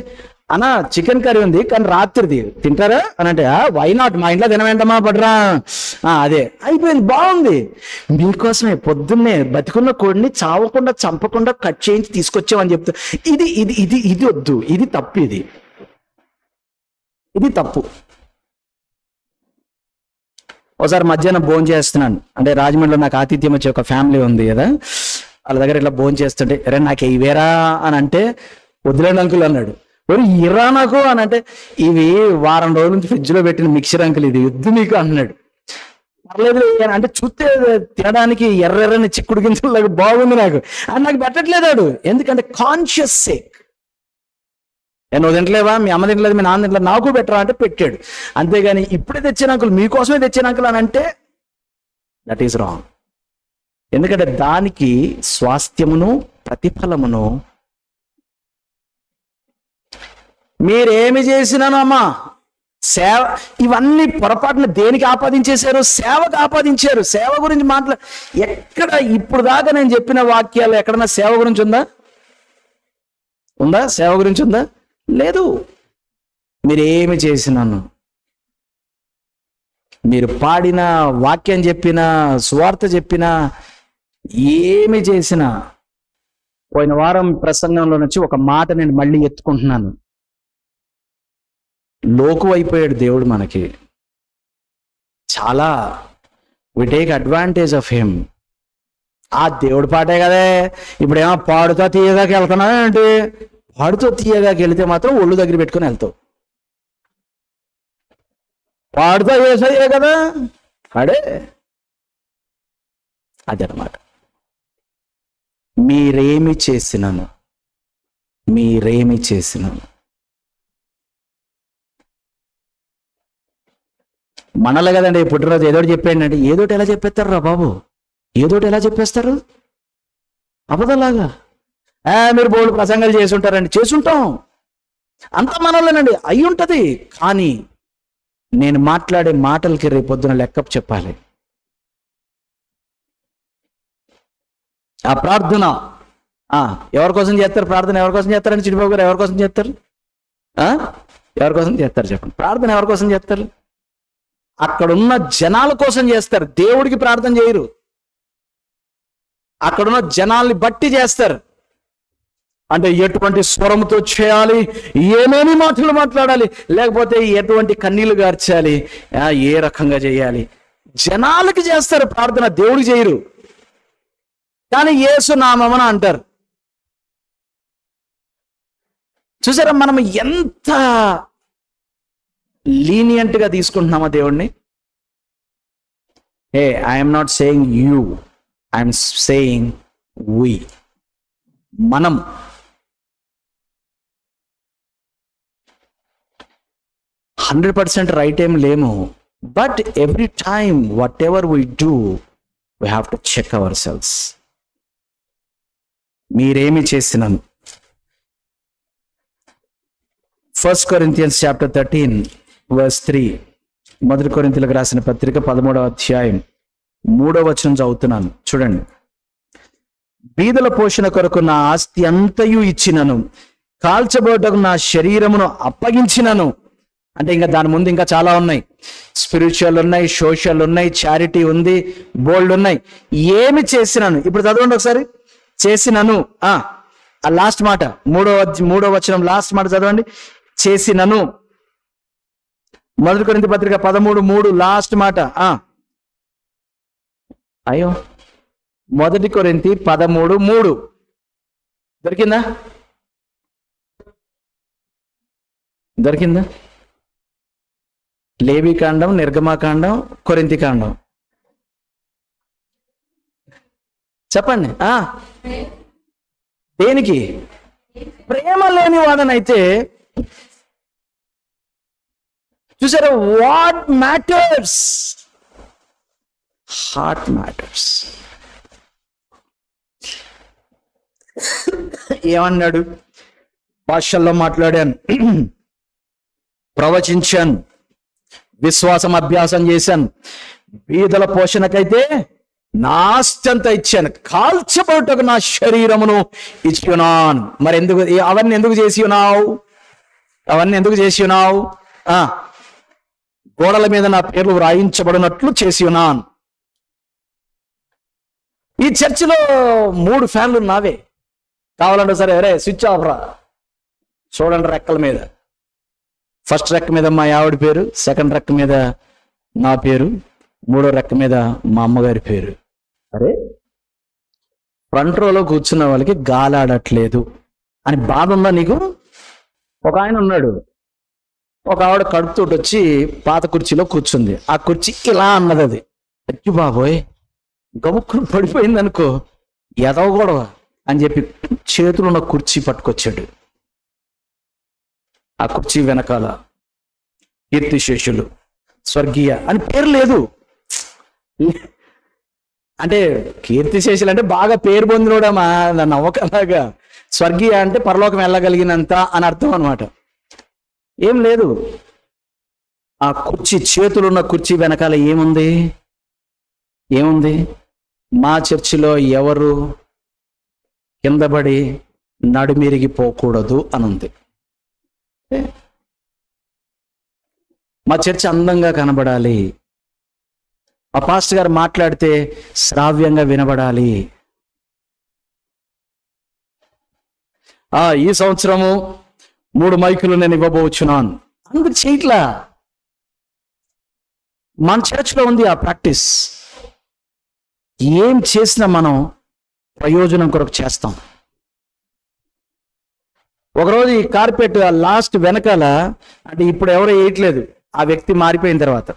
అన్న చికెన్ కర్రీ ఉంది కానీ రాత్రిది తింటారా అని అంటే వై నాట్, మా ఇంట్లో తినవేంటమా పడరా, అదే అయిపోయింది బాగుంది. మీకోసమే పొద్దున్నే బతికున్న కోడిని చావకుండా చంపకుండా కట్ చేయించి తీసుకొచ్చామని చెప్తా. ఇది ఇది ఇది ఇది వద్దు, ఇది తప్పు, ఇది తప్పు. ఒకసారి మధ్యాహ్నం భోజనం చేస్తున్నాను, అంటే రాజమండ్రిలో నాకు ఆతిథ్యం వచ్చే ఒక ఫ్యామిలీ ఉంది కదా, వాళ్ళ దగ్గర ఇట్లా భోజనం చేస్తుంటే అరే నాకు ఇవేరా అని అంటే వదిలేండి అంకుల్ అన్నాడు. ఇరా నాకు అని అంటే ఇవి వారం రోజుల నుంచి ఫ్రిడ్జ్ లో పెట్టిన మిక్చర్ అంకుల్, ఇది వద్దు మీకు అన్నాడు. పర్లేదు అంటే చూస్తే తినడానికి ఎర్రని చిక్కుడు గింజలు బాగుంది నాకు అని నాకు పెట్టట్లేదు. ఎందుకంటే కాన్షియస్ సేక్, నువ్వు తింటలేవా, మీ అమ్మ తింటలేదు, మీ నాన్న తింటలేదు, నాకు పెట్టరా అంటే పెట్టాడు. అంతేగాని ఇప్పుడే తెచ్చిన అంకుల్, మీకోసమే తెచ్చిన అంకుల్ అని అంటే దట్ ఈస్ రాంగ్. ఎందుకంటే దానికి స్వాస్థ్యమును ప్రతిఫలమును మీరేమి చేసినాను అమ్మా, సేవ, ఇవన్నీ పొరపాటున దేనికి ఆపాదించేశారు, సేవకు ఆపాదించారు. సేవ గురించి ఎక్కడ ఇప్పుడు దాకా నేను చెప్పిన వాక్యాలు ఎక్కడన్నా సేవ గురించి ఉందా? సేవ గురించి ఉందా? లేదు. మీరేమి చేసినాను, మీరు పాడిన, వాక్యం చెప్పిన, సువార్త చెప్పిన, ఏమి చేసినా, పోయిన వారం ప్రసంగంలో నుంచి ఒక మాట నేను మళ్ళీ ఎత్తుకుంటున్నాను. లోకు అయిపోయాడు దేవుడు మనకి, చాలా we take advantage of him. ఆ దేవుడి పాటే కదే, ఇప్పుడేమో పాడుతో తీయగాకి వెళ్తున్నా అంటే, పాడుతో తీయగాకి వెళితే మాత్రం ఒళ్ళు దగ్గర పెట్టుకుని వెళ్తావు. పాడుతో వేసాయే కదా అడే, అదనమాట. మీరేమి చేసినాను, మనలో కదండి పుట్టినరోజు ఏదోటి చెప్పాడు అంటే, ఏదోటి ఎలా చెప్పేస్తారు రా బాబు, ఏదోటి ఎలా చెప్పేస్తారు అబద్ధలాగా. మీరు బోల్డ్ ప్రసంగాలు చేసి ఉంటారండి, చేసుంటాం, అంత మనలోనండి అయి ఉంటది. కానీ నేను మాట్లాడే మాటలకి రేపు పొద్దున లెక్క చెప్పాలి. ఆ ప్రార్థన ఎవరి కోసం చేస్తారు? ప్రార్థన ఎవరి కోసం చేస్తారండి చిడిబాబు గారు? ఎవరి కోసం చేస్తారు? ఎవరి కోసం చేస్తారు చెప్పండి? ప్రార్థన ఎవరి కోసం చేస్తారు? అక్కడున్న జనాల కోసం చేస్తారు, దేవుడికి ప్రార్థన చేయరు. అక్కడున్న జనాల్ని బట్టి చేస్తారు. అంటే ఎటువంటి స్వరంతో చేయాలి, ఏమేమి మాటలు మాట్లాడాలి, లేకపోతే ఎటువంటి కన్నీళ్లు గార్చాలి, ఏ రకంగా చేయాలి, జనాలకి చేస్తారు ప్రార్థన, దేవుడికి చేయరు. కానీ యేసు నామమున అంటారు. చూసారా మనం ఎంత లీనియంట్ గా తీసుకుంటున్నామా దేవుడిని? I'm not saying you, I'm saying we. మనం 100% రైట్ ఏం లేము. But every time whatever we do we have to check ourselves. మీరేమి చేసినాను. 1 Corinthians chapter 13 verse 3, 1 కొరింథీయులకు రాసిన పత్రిక 13వ అధ్యాయం 3వ వచనం చదువుతున్నాను, చూడండి. బీదల పోషణ కొరకు నా ఆస్తి అంతయు ఇచ్చినను, కాల్చబోటకు నా శరీరమును అప్పగించినను. అంటే ఇంకా దాని ముందు ఇంకా చాలా ఉన్నాయి. స్పిరిచువల్ ఉన్నాయి, సోషల్ ఉన్నాయి, చారిటీ ఉంది, బోల్డ్ ఉన్నాయి. ఏమి చేసినాను? ఇప్పుడు చదవండి ఒకసారి. చేసినను, ఆ లాస్ట్ మాట, మూడో వచనం లాస్ట్ మాట చదవండి. చేసినను. 1 కొరింథీ పత్రిక 13:3 లాస్ట్ మాట. అయ్యో 1 కొరింథీ 13:3 దొరికిందా? లేవి కాండం, నిర్గమాకాండం, కొరింథీ కాండం. చెప్పండి. దేనికి? ప్రేమ లేని వాడనైతే చూసారా, వాట్ మ్యాటర్స్? Heart matters. ఏమన్నాడు? భాషల్లో మాట్లాడాను, ప్రవచించాను, విశ్వాసం అభ్యాసం చేశాను, బీదల పోషణకైతే నా ఆస్తి అంతా ఇచ్చాను, కాల్చబడుటకు నా శరీరమును ఇచ్చున్నాను. మరి ఎందుకు అవన్నీ ఎందుకు చేసి ఉన్నావు? అవన్నీ ఎందుకు చేసి ఉన్నావు? గోడల మీద నా పేర్లు వ్రాయించబడినట్లు చేసి ఉన్నాను. ఈ చర్చిలో 3 ఫ్యాన్లు నావే. కావాలంటే సరే, అరే స్విచ్ ఆఫ్ రా, చూడండి రెక్కల మీద. ఫస్ట్ రెక్క మీద మా ఆవిడ పేరు, సెకండ్ రెక్క మీద నా పేరు, 3వ రెక్క మీద మా అమ్మగారి పేరు. అరే ఫ్రంట్ రోలో కూర్చున్న వాళ్ళకి గాలాడట్లేదు అని బాధ ఉందా నీకు? ఒక ఆయన ఉన్నాడు, ఒక ఆవిడ కడుపుతోటి వచ్చి పాత కుర్చీలో కూర్చుంది. ఆ కుర్చీ ఇలా అన్నది. అది అచ్చి బాబోయ్, గముక్కును పడిపోయింది అనుకో, ఎదవ గొడవ అని చెప్పి చేతులు ఉన్న కుర్చీ పట్టుకొచ్చాడు. ఆ కుర్చీ వెనకాల కీర్తిశేషులు, స్వర్గీయ అని పేరు లేదు. అంటే కీర్తిశేషులు అంటే బాగా పేరు పొందినోడమా, నవ్వకలాగా. స్వర్గీయ అంటే పరలోకం వెళ్ళగలిగినంత అని అర్థం అనమాట. ఏం లేదు. ఆ కుర్చీ, చేతులున్న కుర్చీ వెనకాల ఏముంది? ఏముంది? మా చర్చిలో ఎవరు కిందపడి నడుమిరిగిపోకూడదు అని ఉంది. మా చర్చ్ అందంగా కనబడాలి, ఆ పాస్టర్ గారు మాట్లాడితే శ్రావ్యంగా వినబడాలి. ఈ సంవత్సరము 3 మైకులు నేను ఇవ్వబోచున్నాను. అందుకు చేయట్లా. మన చర్చ్లో ఉంది ఆ ప్రాక్టీస్. ఏం చేసినా మనం ప్రయోజనం కొరకు చేస్తాం. ఒకరోజు ఈ కార్పెట్ లాస్ట్ వెనకాల, అంటే ఇప్పుడు ఎవరో వేయట్లేదు, ఆ వ్యక్తి మారిపోయిన తర్వాత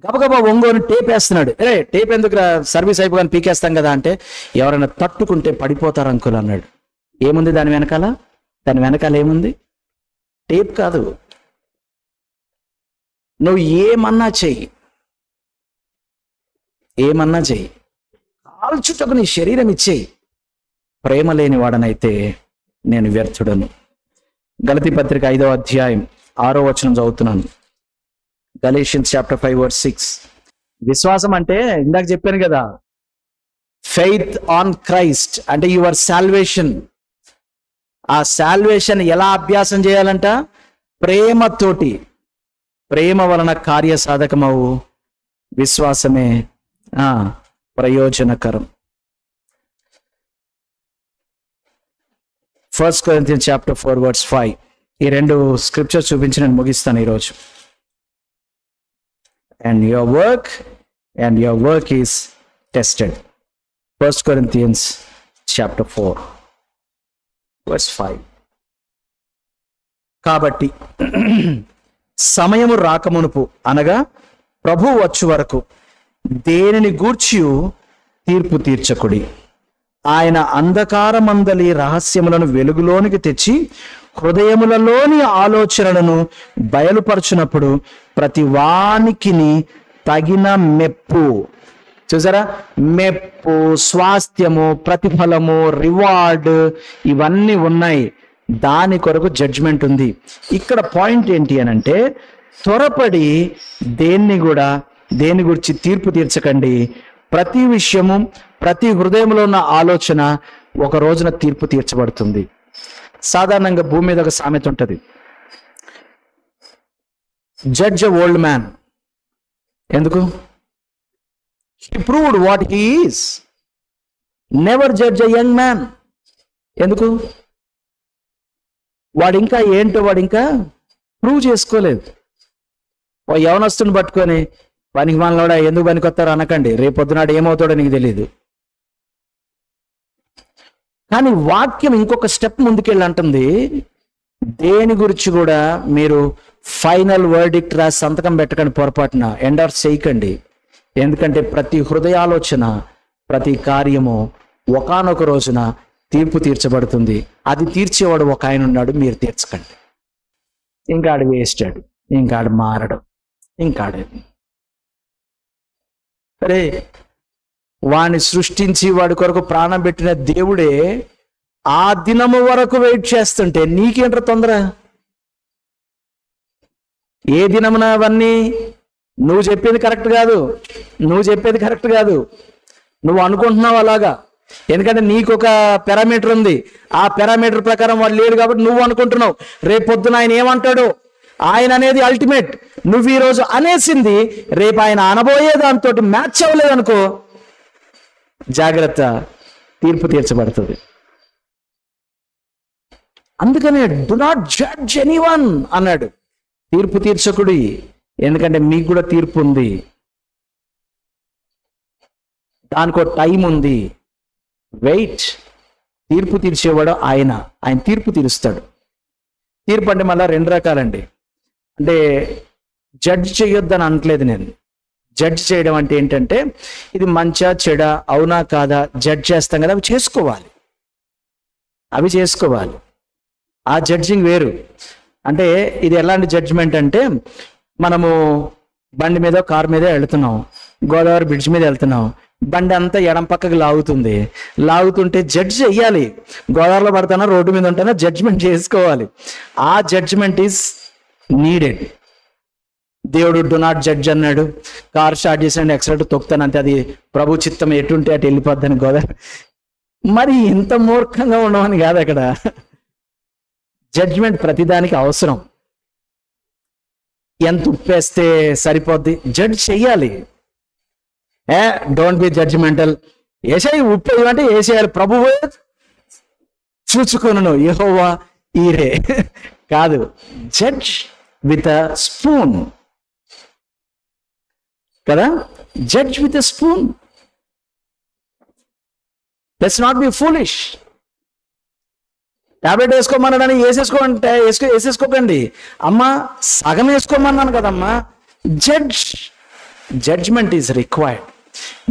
గబగబా ఒంగోని టేప్ వేస్తున్నాడు. అరే టేప్ ఎందుకు, సర్వీస్ అయిపోగానే పీకేస్తాం కదా అంటే, ఎవరైనా తట్టుకుంటే పడిపోతారు అంకుల్ అన్నాడు. ఏముంది దాని వెనకాల? దాని వెనకాల ఏముంది? టేప్ కాదు. నువ్వు ఏమన్నా చెయ్యి, ఏమన్నా చెయ్యి, కాల్చుటకు నీ శరీరం ఇచ్చేయి. ప్రేమ లేని వాడనైతే నేను వ్యర్థుడను. గలతీ పత్రిక 5వ అధ్యాయం 6వ వచనం చదువుతున్నాను. Galatians chapter 5 verse 6. విశ్వాసం అంటే ఇందాక చెప్పాను కదా, ఫెయిత్ ఆన్ క్రైస్ట్ అంటే యువర్ సాల్వేషన్. ఆ సాల్వేషన్ ఎలా అభ్యాసం చేయాలంట? ప్రేమతోటి. ప్రేమ వలన కార్యసాధకమవు విశ్వాసమే ప్రయోజనకరం. 1 Corinthians chapter 4 verse 5. ఈ 2 స్క్రిప్చర్స్ చూపించి నేను ముగిస్తాను ఈరోజు. And your work is tested. 1 Corinthians chapter 4 verse 5. కాబట్టి సమయము రాకమునుపు అనగా ప్రభువు వచ్చు వరకు దేనిని గూర్చియు తీర్పు తీర్చకుడి. ఆయన అంధకారమందలి రహస్యములను వెలుగులోనికి తెచ్చి హృదయములలోని ఆలోచనలను బయలుపరచునప్పుడు ప్రతి వానికిని తగిన మెప్పు. చూసారా, మెప్పు, స్వాస్థ్యము, ప్రతిఫలము, రివార్డ్ ఇవన్నీ ఉన్నాయి. దాని కొరకు జడ్జ్మెంట్ ఉంది. ఇక్కడ పాయింట్ ఏంటి అని అంటే, త్వరపడి దేని గురించి తీర్పు తీర్చకండి. ప్రతి విషయము, ప్రతి హృదయంలో ఉన్న ఆలోచన ఒక రోజున తీర్పు తీర్చబడుతుంది. సాధారణంగా భూమి మీద ఒక సామెత ఉంటుంది, జడ్జ్ ఎ ఓల్డ్ మ్యాన్. ఎందుకు? He proved what he is. Never judge a young man. ఎందుకు? వాడు ఇంకా ప్రూవ్ చేసుకోలేదు. ఓ యవనస్తుని పట్టుకొని పనికి మనలోడా ఎందుకు పనికొత్తారో అనకండి, రేపొద్దునాడు ఏమవుతాడో నీకు తెలియదు. కానీ వాక్యం ఇంకొక స్టెప్ ముందుకెళ్ళి అంటుంది, దేని గురించి కూడా మీరు ఫైనల్ వర్డిక్ట్ రాసి సంతకం పెట్టకండి, పొరపాటున ఎండర్స్ చేయకండి. ఎందుకంటే ప్రతి హృదయాలోచన, ప్రతి కార్యము ఒకానొక రోజున తీర్పు తీర్చబడుతుంది. అది తీర్చేవాడు ఒక ఆయన ఉన్నాడు, మీరు తీర్చకండి. ఇంకాడు వేస్టాడు, ఇంకాడు మారడు, ఇంకాడు అరే వాడిని సృష్టించి వాడి కొరకు ప్రాణం పెట్టిన దేవుడే ఆ దినము వరకు వెయిట్ చేస్తుంటే నీకేంట్రా తొందర? ఏ దినమున అవన్నీ? నువ్వు చెప్పేది కరెక్ట్ కాదు, నువ్వు చెప్పేది కరెక్ట్ కాదు, నువ్వు అనుకుంటున్నావు అలాగా. ఎందుకంటే నీకు ఒక పారామీటర్ ఉంది, ఆ పారామీటర్ ప్రకారం వాడు లేడు కాబట్టి నువ్వు అనుకుంటున్నావు. రేపు పొద్దున ఆయన ఏమంటాడు? ఆయన అనేది అల్టిమేట్. నువ్వు ఈరోజు అనేసింది రేపు ఆయన అనబోయే దాంతో మ్యాచ్ అవ్వలేదనుకో, జాగ్రత్త, తీర్పు తీర్చబడుతుంది. అందుకనే డు నాట్ జడ్జ్ ఎనీవన్ అన్నాడు. తీర్పు తీర్చకుడి, ఎందుకంటే మీకు కూడా తీర్పు ఉంది, దానికో టైం ఉంది. వెయిట్. తీర్పు తీర్చేవాడు ఆయన తీర్పు తీరుస్తాడు. తీర్పు అంటే మళ్ళీ రెండు రకాలండి. అంటే జడ్జ్ చేయొద్దని అనట్లేదు నేను. జడ్జ్ చేయడం అంటే ఏంటంటే ఇది మంచా చెడా, అవునా కాదా జడ్జ్ చేస్తాం కదా, అవి చేసుకోవాలి. ఆ జడ్జింగ్ వేరు. అంటే ఇది ఎలాంటి జడ్జిమెంట్ అంటే, మనము బండి మీద కారు మీద వెళ్తున్నాం, గోదావరి బ్రిడ్జ్ మీద వెళ్తున్నాం, బండి అంతా ఎడం పక్కకి లాగుతుంటే జడ్జ్ చెయ్యాలి. గోదావరిలో పడతానా రోడ్డు మీద ఉంటానా జడ్జిమెంట్ చేసుకోవాలి. ఆ జడ్జిమెంట్ ఈజ్ నీడెడ్. దేవుడు డు నాట్ జడ్జ్ అన్నాడు, కార్ స్టార్ట్ చేసాడు, ఎక్సలెంట్ తొక్కుతాను అంతే, అది ప్రభు చిత్తం ఎటుంటే అటు వెళ్ళిపోద్దని గోదావరి. మరి ఇంత మూర్ఖంగా ఉండమని కాదు అక్కడ. జడ్జిమెంట్ ప్రతిదానికి అవసరం. ఎంత ఉప్పేస్తే సరిపోద్ది? జడ్జ్ చెయ్యాలి. Don't be judgemental. ఏసేయి, ఉప్పు అంటే వేసేయాలి. ప్రభువే చూచుకొనును యెహోవా ఈరే కాదు. జడ్జ్ విత్ అ స్పూన్ కదా, judge with a spoon. Let's not be foolish. Tablet వేసుకోమన్నాడని వేసేసుకోమంటే వేసేసుకోకండి. అమ్మ సగం వేసుకోమన్నాను కదమ్మా. Judgement is required.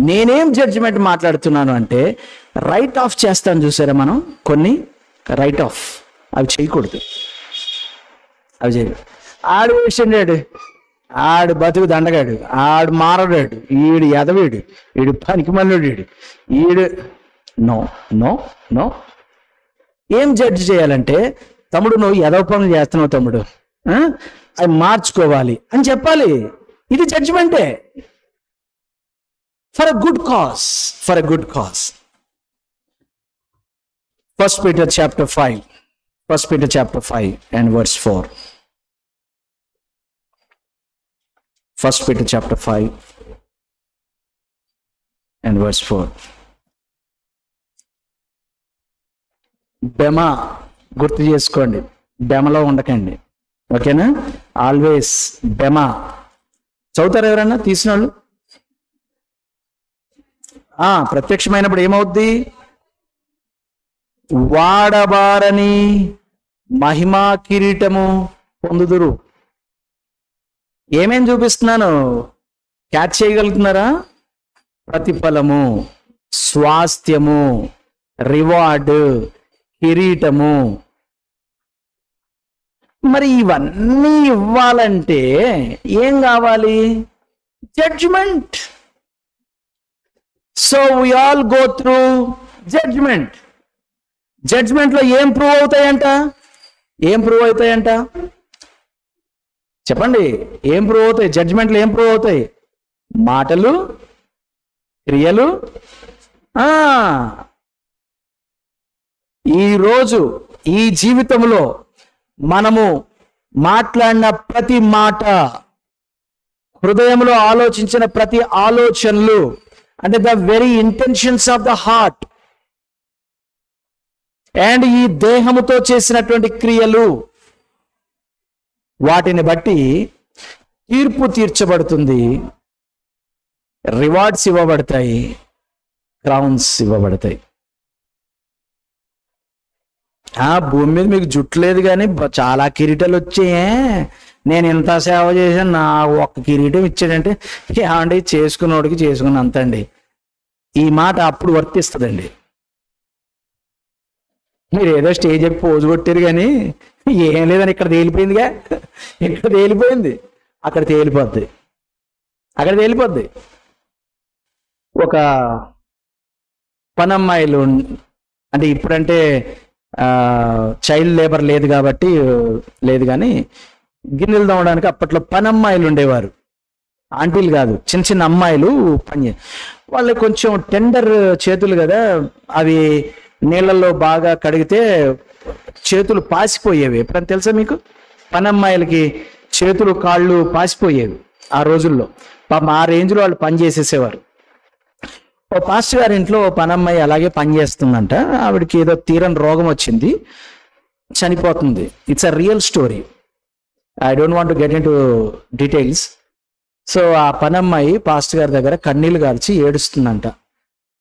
నేనేం జడ్జిమెంట్ మాట్లాడుతున్నాను అంటే, రైట్ ఆఫ్ చేస్తాను చూసారా మనం, కొన్ని రైట్ ఆఫ్ అవి చేయకూడదు. ఆడు వేసిండాడు, ఆడు బతుకు దండగాడు, ఆడు మారడాడు, ఈడు ఎదవీడు, ఈడు పనికిమల్లుడు, ఈడు నో నో నో. ఏం జడ్జ్ చేయాలంటే, తమ్ముడు నువ్వు ఎదవ పనులు చేస్తున్నావు తమ్ముడు, అవి మార్చుకోవాలి అని చెప్పాలి. ఇది జడ్జిమెంటే. For a good cause. 1 Peter chapter 5 and verse 4. 1 Peter chapter 5 and verse 4. బెమ గుర్తు చేసుకోండి, బెమలో ఉండకండి, ఓకేనా? ఆల్వేస్ బెమ. చదువుతారు ఎవరన్నా తీసిన వాళ్ళు? ప్రత్యక్షమైనప్పుడు ఏమవుద్ది? వాడబారని మహిమా కిరీటము పొందుదురు. ఏమేం చూపిస్తున్నాను? క్యాచ్ చేయగలుగుతున్నారా? ప్రతిఫలము, స్వాస్థ్యము, రివార్డు, కిరీటము. మరి ఇవన్నీ ఇవ్వాలంటే ఏం కావాలి? Judgement. So we all go through judgement. జడ్జిమెంట్లో ఏం ప్రూవ్ అవుతాయంట? చెప్పండి, ఏం ప్రూవ్ అవుతాయి? జడ్జిమెంట్లో ఏం ప్రూవ్ అవుతాయి? మాటలు, క్రియలు. ఈరోజు ఈ జీవితంలో మనము మాట్లాడిన ప్రతి మాట, హృదయంలో ఆలోచించిన ప్రతి ఆలోచనలు, అంటే the very intentions of the heart, and ఈ దేహముతో చేసినటువంటి క్రియలు, వాటిని బట్టి తీర్పు తీర్చబడుతుంది. రివార్డ్స్ ఇవ్వబడతాయి, క్రౌన్స్ ఇవ్వబడతాయి. భూమి మీద మీకు జుట్టు లేదు కానీ చాలా కిరీటాలు వచ్చాయే, నేను ఇంత సేవ చేశాను, నా ఒక్క కిరీటం ఇచ్చాడంటే ఏమండి, చేసుకున్నోడికి చేసుకున్నంతండి. ఈ మాట అప్పుడు వర్తిస్తుందండి. మీరు ఏదో స్టేజ్ ఎక్కి పోజు కొట్టారు కానీ ఏం లేదని ఇక్కడ తేలిపోయిందిగా, ఇక్కడ తేలిపోయింది, అక్కడ తేలిపోద్ది, అక్కడ తేలిపోద్ది. ఒక పనమ్మాయిలు, అంటే ఇప్పుడంటే చైల్డ్ లేబర్ లేదు కాబట్టి లేదు, కానీ గిన్నెలు తోమడానికి అప్పట్లో పనమ్మాయిలు ఉండేవారు. ఆంటీలు కాదు, చిన్న చిన్న అమ్మాయిలు పని. వాళ్ళు కొంచెం టెండర్ చేతులు కదా, అవి నీళ్ళల్లో బాగా కడిగితే చేతులు పాసిపోయేవి. ఎప్పుడని తెలుసా మీకు? పనమ్మాయిలకి చేతులు కాళ్ళు పాసిపోయేవి ఆ రోజుల్లో. పాపం ఆ రేంజ్లో వాళ్ళు పని చేసేసేవారు. ఓ పాస్టర్ గారి ఇంట్లో ఓ పనమ్మాయి అలాగే పని చేస్తుందంట. ఆవిడకి ఏదో తీరని రోగం వచ్చింది, చనిపోతుంది. It's a real story, I don't want to get in to details. So ఆ పనమ్మాయి పాస్టర్ గారి దగ్గర కన్నీళ్లు గార్చి ఏడుస్తుందంట.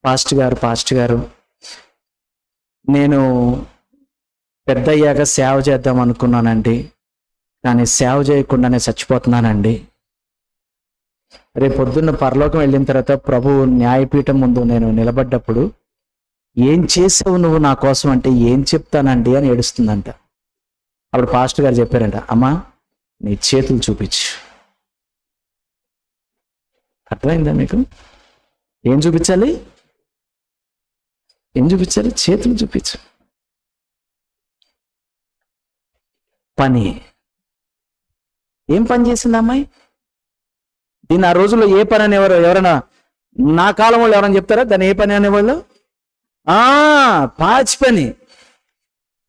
పాస్టర్ గారు నేను పెద్ద అయ్యాక సేవ చేద్దాం అనుకున్నానండి, కానీ సేవ చేయకుండానే చచ్చిపోతున్నానండి. రేపు పొద్దున్న పరలోకం వెళ్ళిన తర్వాత ప్రభు న్యాయపీఠం ముందు నేను నిలబడ్డప్పుడు ఏం చేసావు నువ్వు నా కోసం అంటే ఏం చెప్తానండి అని ఏడుస్తుందంట. అప్పుడు పాస్టర్ గారు చెప్పారంట, అమ్మా నీ చేతులు చూపించు. అర్థమైందా మీకు? ఏం చూపించాలి? ఏం చూపించాలి? చేతులు చూపించు. పని. ఏం పని చేసింది అమ్మాయి? దీన్ని ఆ రోజుల్లో ఏ పని అనేవారు? ఎవరైనా నా కాలం వాళ్ళు ఎవరైనా చెప్తారా దాన్ని ఏ పని అనేవాళ్ళు? పాచి పని.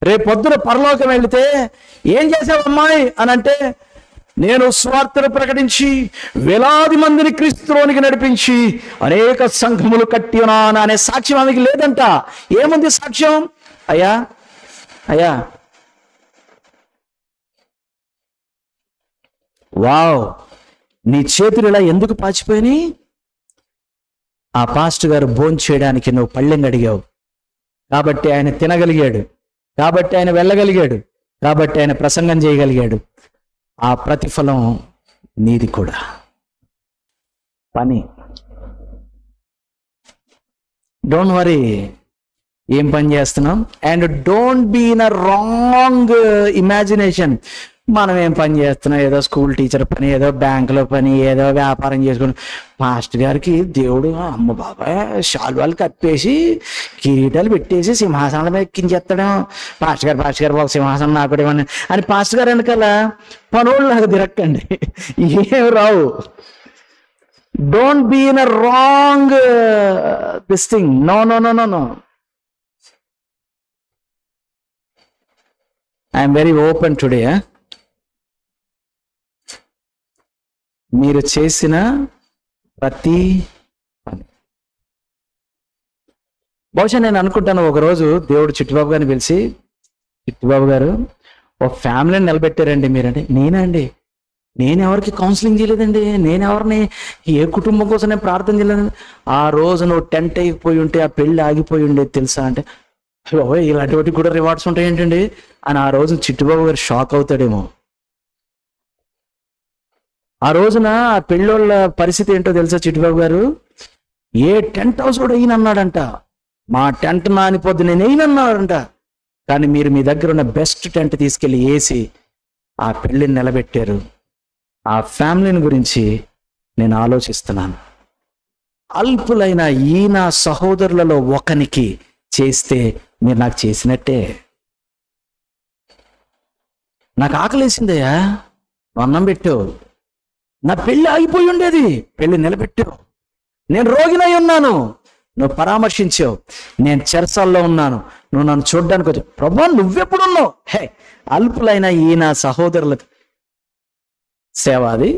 రేపు పొద్దున పరలోకం వెళితే ఏం చేసావు అమ్మాయి అని అంటే, నేను స్వార్థను ప్రకటించి వేలాది మందిని క్రీస్తులోనికి నడిపించి అనేక సంఘములు కట్టి ఉన్నాను అనే సాక్ష్యం ఆమెకి లేదంట. ఏముంది సాక్ష్యం? అయ్యా వావ్, నీ చేతులు ఇలా ఎందుకు పాచిపోయినాయి? ఆ పాస్టర్ గారు భోజనం చేయడానికి నువ్వు పళ్ళెం అడిగావు కాబట్టి ఆయన తినగలిగాడు, కాబట్టి ఆయన వెళ్ళగలిగాడు, కాబట్టి ఆయన ప్రసంగం చేయగలిగాడు. ఆ ప్రతిఫలం నీది కూడా. పని. డోంట్ వరీ ఏం పని చేస్తున్నాం. And don't be in a wrong imagination. మనం ఏం పని చేస్తున్నాం, ఏదో స్కూల్ టీచర్ పని, ఏదో బ్యాంకులో పని, ఏదో వ్యాపారం చేసుకుని. పాస్టర్ గారికి దేవుడు అమ్మ బాబాయ్ శాల్వాలు కప్పేసి కిరీటాలు పెట్టేసి సింహాసనాల మీద ఎక్కించేస్తాడు. పాస్టర్ గారు ఒక సింహాసనం నాకు కూడా ఇవ్వండి అని పాస్టర్ గారు వెనకాల పనులు నాకు తిరక్కండి, ఏం రావు. Don't be in a wrong this thing. No no no no no. I'm very open today. మీరు చేసిన ప్రతి పని. బహుశా నేను అనుకుంటాను ఒకరోజు దేవుడు చిట్టుబాబు గారిని పిలిచి, చిట్టుబాబు గారు ఓ ఫ్యామిలీని నిలబెట్టారండి మీరంటే. నేనండి, నేను ఎవరికి కౌన్సిలింగ్ చేయలేదండి, నేను ఎవరిని ఏ కుటుంబం కోసం నేను ప్రార్థన చేయలేదండి. ఆ రోజు నువ్వు టెంట్ అయిపోయి ఉంటే ఆ పెళ్ళి ఆగిపోయి ఉండేది తెలుసా అంటే, ఇలాంటి వాటికి కూడా రివార్డ్స్ ఉంటాయి ఏంటండి అని ఆ రోజు చిట్టుబాబు గారు షాక్ అవుతాడేమో. ఆ రోజున ఆ పెళ్ళోళ్ళ పరిస్థితి ఏంటో తెలుసా చిట్టుబాబు గారు? ఏ టెంట్ హౌస్ కూడా అయినన్నాడంట, మా టెంట్ నానిపోద్దు నేను అయినన్నాడంట. కానీ మీరు మీ దగ్గర ఉన్న బెస్ట్ టెంట్ తీసుకెళ్ళి వేసి ఆ పెళ్ళిని నిలబెట్టారు. ఆ ఫ్యామిలీని గురించి నేను ఆలోచిస్తున్నాను. అల్పులైన ఈ నా సహోదరులలో ఒకనికి చేస్తే మీరు నాకు చేసినట్టే. నాకు ఆకలేసిందయ్యా, అన్నం పెట్టావు. నా పెళ్ళి ఆగిపోయి ఉండేది, పెళ్ళి నిలబెట్టావు. నేను రోగినై ఉన్నాను, నువ్వు పరామర్శించావు. నేను చెరసాల్లో ఉన్నాను, నువ్వు నన్ను చూడ్డానికి వచ్చావు. ప్రభా నువ్వెప్పుడున్నావు? హే, అల్పులైన ఈ నా సహోదరుల సేవ అది.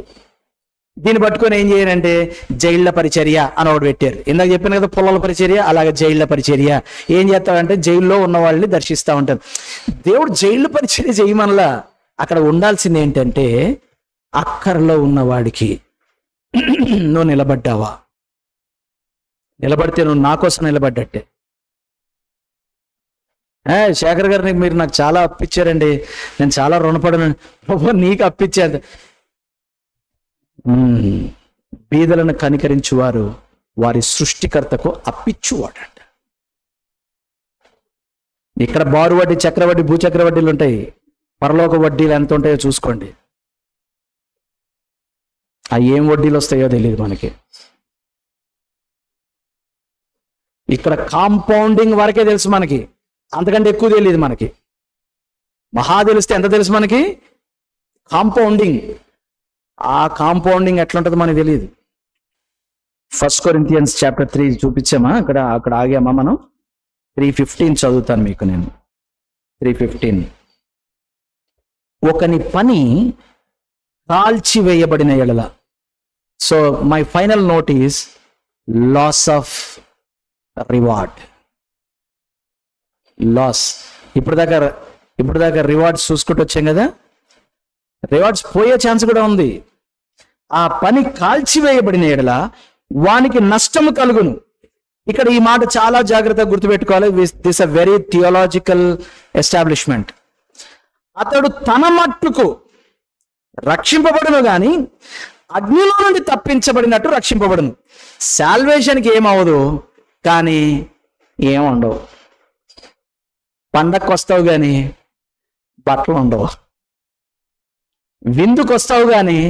దీన్ని పట్టుకొని ఏం చేయాలంటే జైళ్ళ పరిచర్య అని ఒకటి పెట్టారు. ఇందాక చెప్పాను కదా పొలాల పరిచర్య, అలాగే జైళ్ళ పరిచర్య. ఏం చేస్తాడంటే జైల్లో ఉన్న వాళ్ళని దర్శిస్తూ ఉంటారు. దేవుడు జైళ్ళ పరిచర్య చేయమనలా. అక్కడ ఉండాల్సింది ఏంటంటే అక్కర్లో ఉన్నవాడికి నువ్వు నిలబడ్డావా? నిలబడితే నువ్వు నా కోసం నిలబడ్డట్టే. శేఖర్ గారు మీరు నాకు చాలా అప్పిచ్చారండి, నేను చాలా రుణపడను. నీకు అప్పిచ్చారు. బీదలను కనికరించువారు వారి సృష్టికర్తకు అప్పిచ్చువాడంట. ఇక్కడ బారు వడ్డీ, చక్రవడ్డీ, భూచక్రవడ్డీలు ఉంటాయి. పరలోక వడ్డీలు ఎంత ఉంటాయో చూసుకోండి. అవి ఏం వడ్డీలు వస్తాయో తెలియదు మనకి. ఇక్కడ కాంపౌండింగ్ వరకే తెలుసు మనకి, అంతకంటే ఎక్కువ తెలియదు మనకి. మహా తెలిస్తే ఎంత తెలుసు మనకి? కాంపౌండింగ్. ఆ కాంపౌండింగ్ ఎట్లుంటుందో మనకి తెలియదు. 1 Corinthians chapter 3 చూపించామా? అక్కడ ఆగామా మనం? 3:15 చదువుతాను మీకు నేను. 3:15. ఒకని పని కాల్చివేయబడిన ఎడల, so my final note is loss of reward. Loss. ఇప్పుడు దాకా రివార్డ్స్ చూసుకుంటూ వచ్చాం కదా. రివార్డ్స్ పోయే ఛాన్స్ కూడా ఉంది. ఆ పని కాల్చివేయబడిన ఎడల వానికి నష్టము కలుగును. ఇక్కడ ఈ మాట చాలా జాగ్రత్తగా గుర్తుపెట్టుకోవాలి. This a very theological establishment. అతడు తన మట్టుకు రక్షింపబడును గాని అగ్నిలో నుండి తప్పించబడినట్టు రక్షింపబడును. సాల్వేషన్కి ఏమవదు, కానీ ఏముండవు. పండగకు వస్తావు కానీ బట్టలు ఉండవు. విందుకు వస్తావు కానీ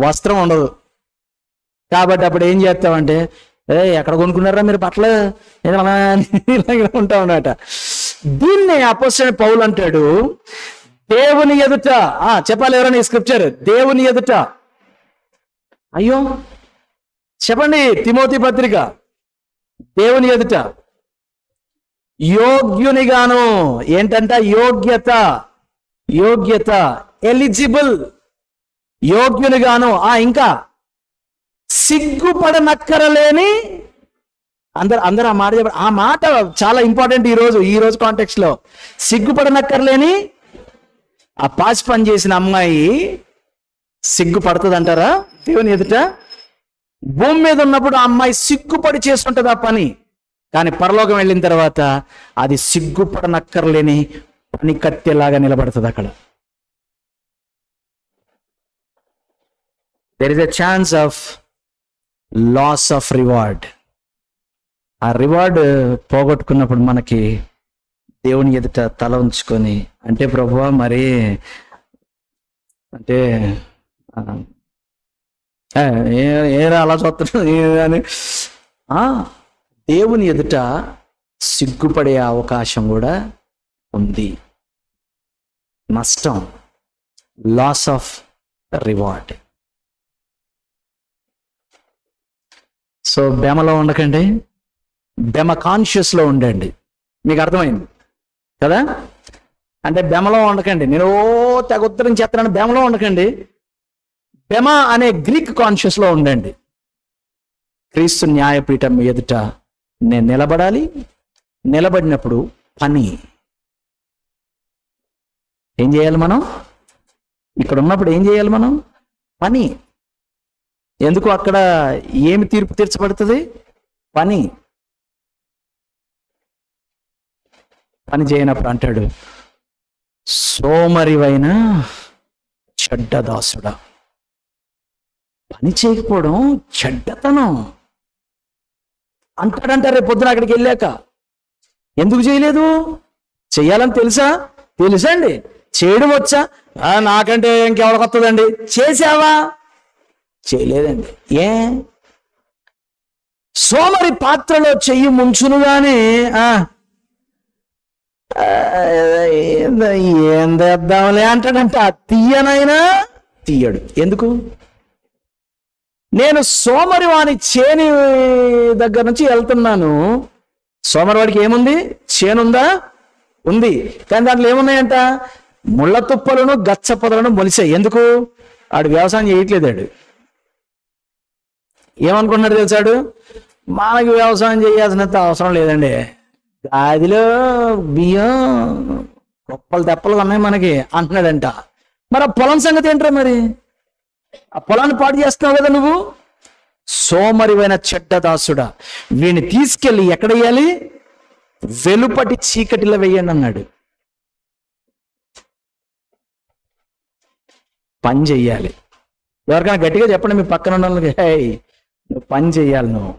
వస్త్రం ఉండదు. కాబట్టి అప్పుడు ఏం చేస్తావంటే, ఎక్కడ కొనుక్కున్నారా మీరు బట్టలు, ఇలాగే ఉంటావు అన్నమాట. దీన్నే అపోస్తలుడైన పౌలు అంటాడు, దేవుని ఎదుట. చెప్పాలి ఎవరైనా ఈ స్క్రిప్చర్? దేవుని ఎదుట. అయ్యో చెప్పండి, తిమోతి పత్రిక. దేవుని ఎదుట యోగ్యునిగాను. ఏంటంట? యోగ్యత, ఎలిజిబుల్, యోగ్యునిగాను. ఇంకా సిగ్గుపడనక్కరలేని. అందరూ ఆ మాట చాలా ఇంపార్టెంట్ ఈ రోజు కాంటెక్స్ట్ లో. సిగ్గుపడనక్కర్లేని. ఆ పాచి పని చేసిన అమ్మాయి సిగ్గుపడుతుంది అంటారా దేవుని ఎదుట? భూమి మీద ఉన్నప్పుడు ఆ అమ్మాయి సిగ్గుపడి చేస్తుంటది ఆ పని. కానీ పరలోకం వెళ్ళిన తర్వాత అది సిగ్గుపడనక్కర్లేని పని కట్టేలాగా నిలబడుతుంది అక్కడ. There is a chance of loss of reward. ఆ రివార్డ్ పోగొట్టుకున్నప్పుడు మనకి దేవుని ఎదుట తల ఉంచుకొని, అంటే ప్రభువా మరి అంటే ఏరా అలా చూస్తున్నాడు అని దేవుని ఎదుట సిగ్గుపడే అవకాశం కూడా ఉంది. నష్టం, లాస్ ఆఫ్ రివార్డ్. సో బెమలో ఉండకండి, బెమ కాన్షియస్లో ఉండండి. మీకు అర్థమైంది కదా? అంటే బెమలో ఉండకండి. నేను తెగ ఉత్తరం చేస్తున్నాను, బెమలో ఉండకండి. బెమ అనే గ్రీక్ కాన్షియస్లో ఉండండి. క్రీస్తు న్యాయపీఠం ఎదుట నేను నిలబడాలి. నిలబడినప్పుడు పని ఏం చేయాలి మనం? ఇక్కడ ఉన్నప్పుడు ఏం చేయాలి మనం? పని. ఎందుకు? అక్కడ ఏమి తీర్పు తీర్చబడుతుంది? పని చేయనప్పుడు అంటాడు, సోమరివైన చెడ్డదాసుడా. పని చేయకపోవడం చెడ్డతనం అంటాడంట. రేపు పొద్దున అక్కడికి వెళ్ళాక ఎందుకు చేయలేదు? చెయ్యాలని తెలుసండి. చేయడం వచ్చా? నాకంటే ఇంకెవరికి వస్తుందండి. చేసావా? చేయలేదండి. సోమరి పాత్రలో చెయ్యి ముంచును గాని ఏం తెద్దాంలే అంటాడంట. తీయనైనా తీయడు. ఎందుకు? నేను సోమరి వాని చేని దగ్గర నుంచి వెళ్తున్నాను. సోమరి వాడికి ఏముంది? చేనుందా? ఉంది. కానీ దాంట్లో ఏమున్నాయంట? ముళ్ళ తుప్పలను గచ్చ పొదలను మొలిసాయి. ఎందుకు? ఆడు వ్యవసాయం చేయట్లేదాడు. ఏమనుకున్నాడు తెలుసాడు? మనకి వ్యవసాయం చేయాల్సినంత అవసరం లేదండి, గాదిలో బియ్యం గొప్పలు తెప్పలు ఉన్నాయి మనకి అంటున్నాడంట. మరి ఆ పొలం సంగతి ఏంట్రా? మరి ఆ పొలాన్ని పాడు చేస్తున్నావు కదా నువ్వు. సోమరివైన చెడ్డదాసుడా, వీడిని తీసుకెళ్ళి ఎక్కడ వేయాలి? వెలుపటి చీకటిలో వేయండి అన్నాడు. పని చెయ్యాలి. ఎవరికైనా గట్టిగా చెప్పండి మీ పక్కన ఉన్న వాళ్ళకి, హే నువ్వు పని చెయ్యాలి. నువ్వు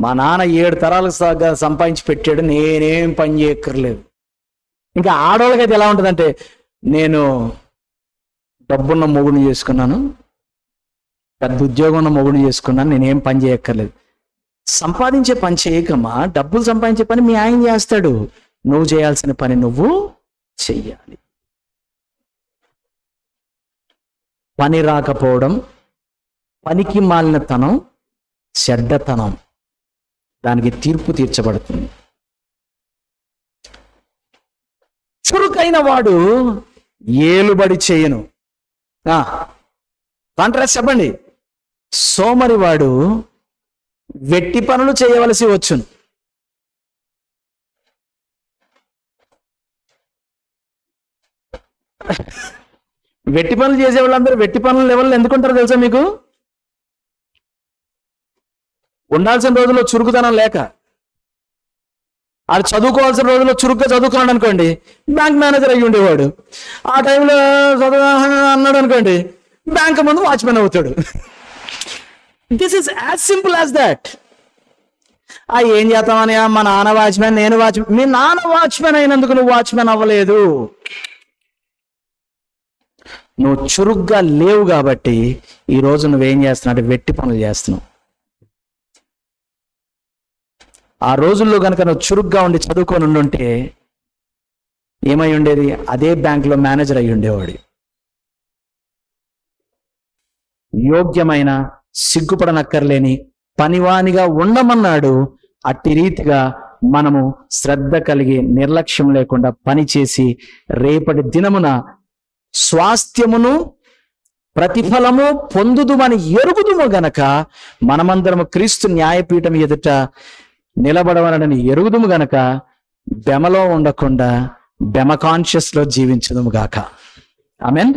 మా నాన్న 7 తరాలకు సంపాదించి పెట్టాడు, నేనేం పని చేయక్కర్లేదు. ఇంకా ఆడవాళ్ళకైతే ఎలా ఉంటుందంటే, నేను డబ్బున్న మొగుడిని చేసుకున్నాను, పెద్ద ఉద్యోగం ఉన్న మొగుడిని చేసుకున్నాను, నేనేం పని చేయక్కర్లేదు. సంపాదించే పని చేయకమ్మా, డబ్బులు సంపాదించే పని మీ ఆయన చేస్తాడు. నువ్వు చేయాల్సిన పని నువ్వు చెయ్యాలి. పని రాకపోవడం, పనికి మాలినతనం, చెడ్డతనం, దానికి తీర్పు తీర్చబడుతుంది. చురుకైన వాడు ఏలుబడి చేయను. కాంట్రాస్ట్ చెప్పండి. సోమరి వాడు వెట్టి పనులు చేయవలసి వచ్చును. వెట్టి పనులు చేసే వాళ్ళందరూ వెట్టి పనుల లెవెల్లో ఎందుకుంటారో తెలుసా మీకు? ఉండాల్సిన రోజుల్లో చురుకుతనం లేక, ఆడు చదువుకోవాల్సిన రోజుల్లో చురుగ్గా చదువుకున్నాడు అనుకోండి, బ్యాంక్ మేనేజర్ అయ్యి ఉండేవాడు. ఆ టైంలో చదువు అన్నాడు అనుకోండి, బ్యాంక్ ముందు వాచ్మెన్ అవుతాడు. This is as simple as that. ఏం చేస్తామని, మా నాన్న వాచ్మెన్, నేను వాచ్మెన్. మీ నాన్న వాచ్మెన్ అయినందుకు నువ్వు వాచ్మెన్ అవ్వలేదు. నువ్వు చురుగ్గా లేవు కాబట్టి ఈరోజు నువ్వేం చేస్తున్నావు? వెట్టి పనులు చేస్తున్నావు. ఆ రోజుల్లో కనుక నువ్వు చురుగ్గా ఉండి చదువుకొని ఉండుంటే ఏమై ఉండేది? అదే బ్యాంకులో మేనేజర్ అయి ఉండేవాడు. యోగ్యమైన, సిగ్గుపడనక్కర్లేని పనివానిగా ఉండమన్నాడు. అట్టి రీతిగా మనము శ్రద్ధ కలిగి నిర్లక్ష్యం లేకుండా పనిచేసి రేపటి దినమున స్వాస్థ్యమును ప్రతిఫలము పొందుదుమని ఎరుగుదుము గనక, మనమందరము క్రీస్తు న్యాయపీఠం ఎదుట నిలబడవలనని ఎరుగుదుము గనక, బెమలో ఉండకుండా బెమ కాన్షియస్ లో జీవించదుము గాక. ఆమేన్.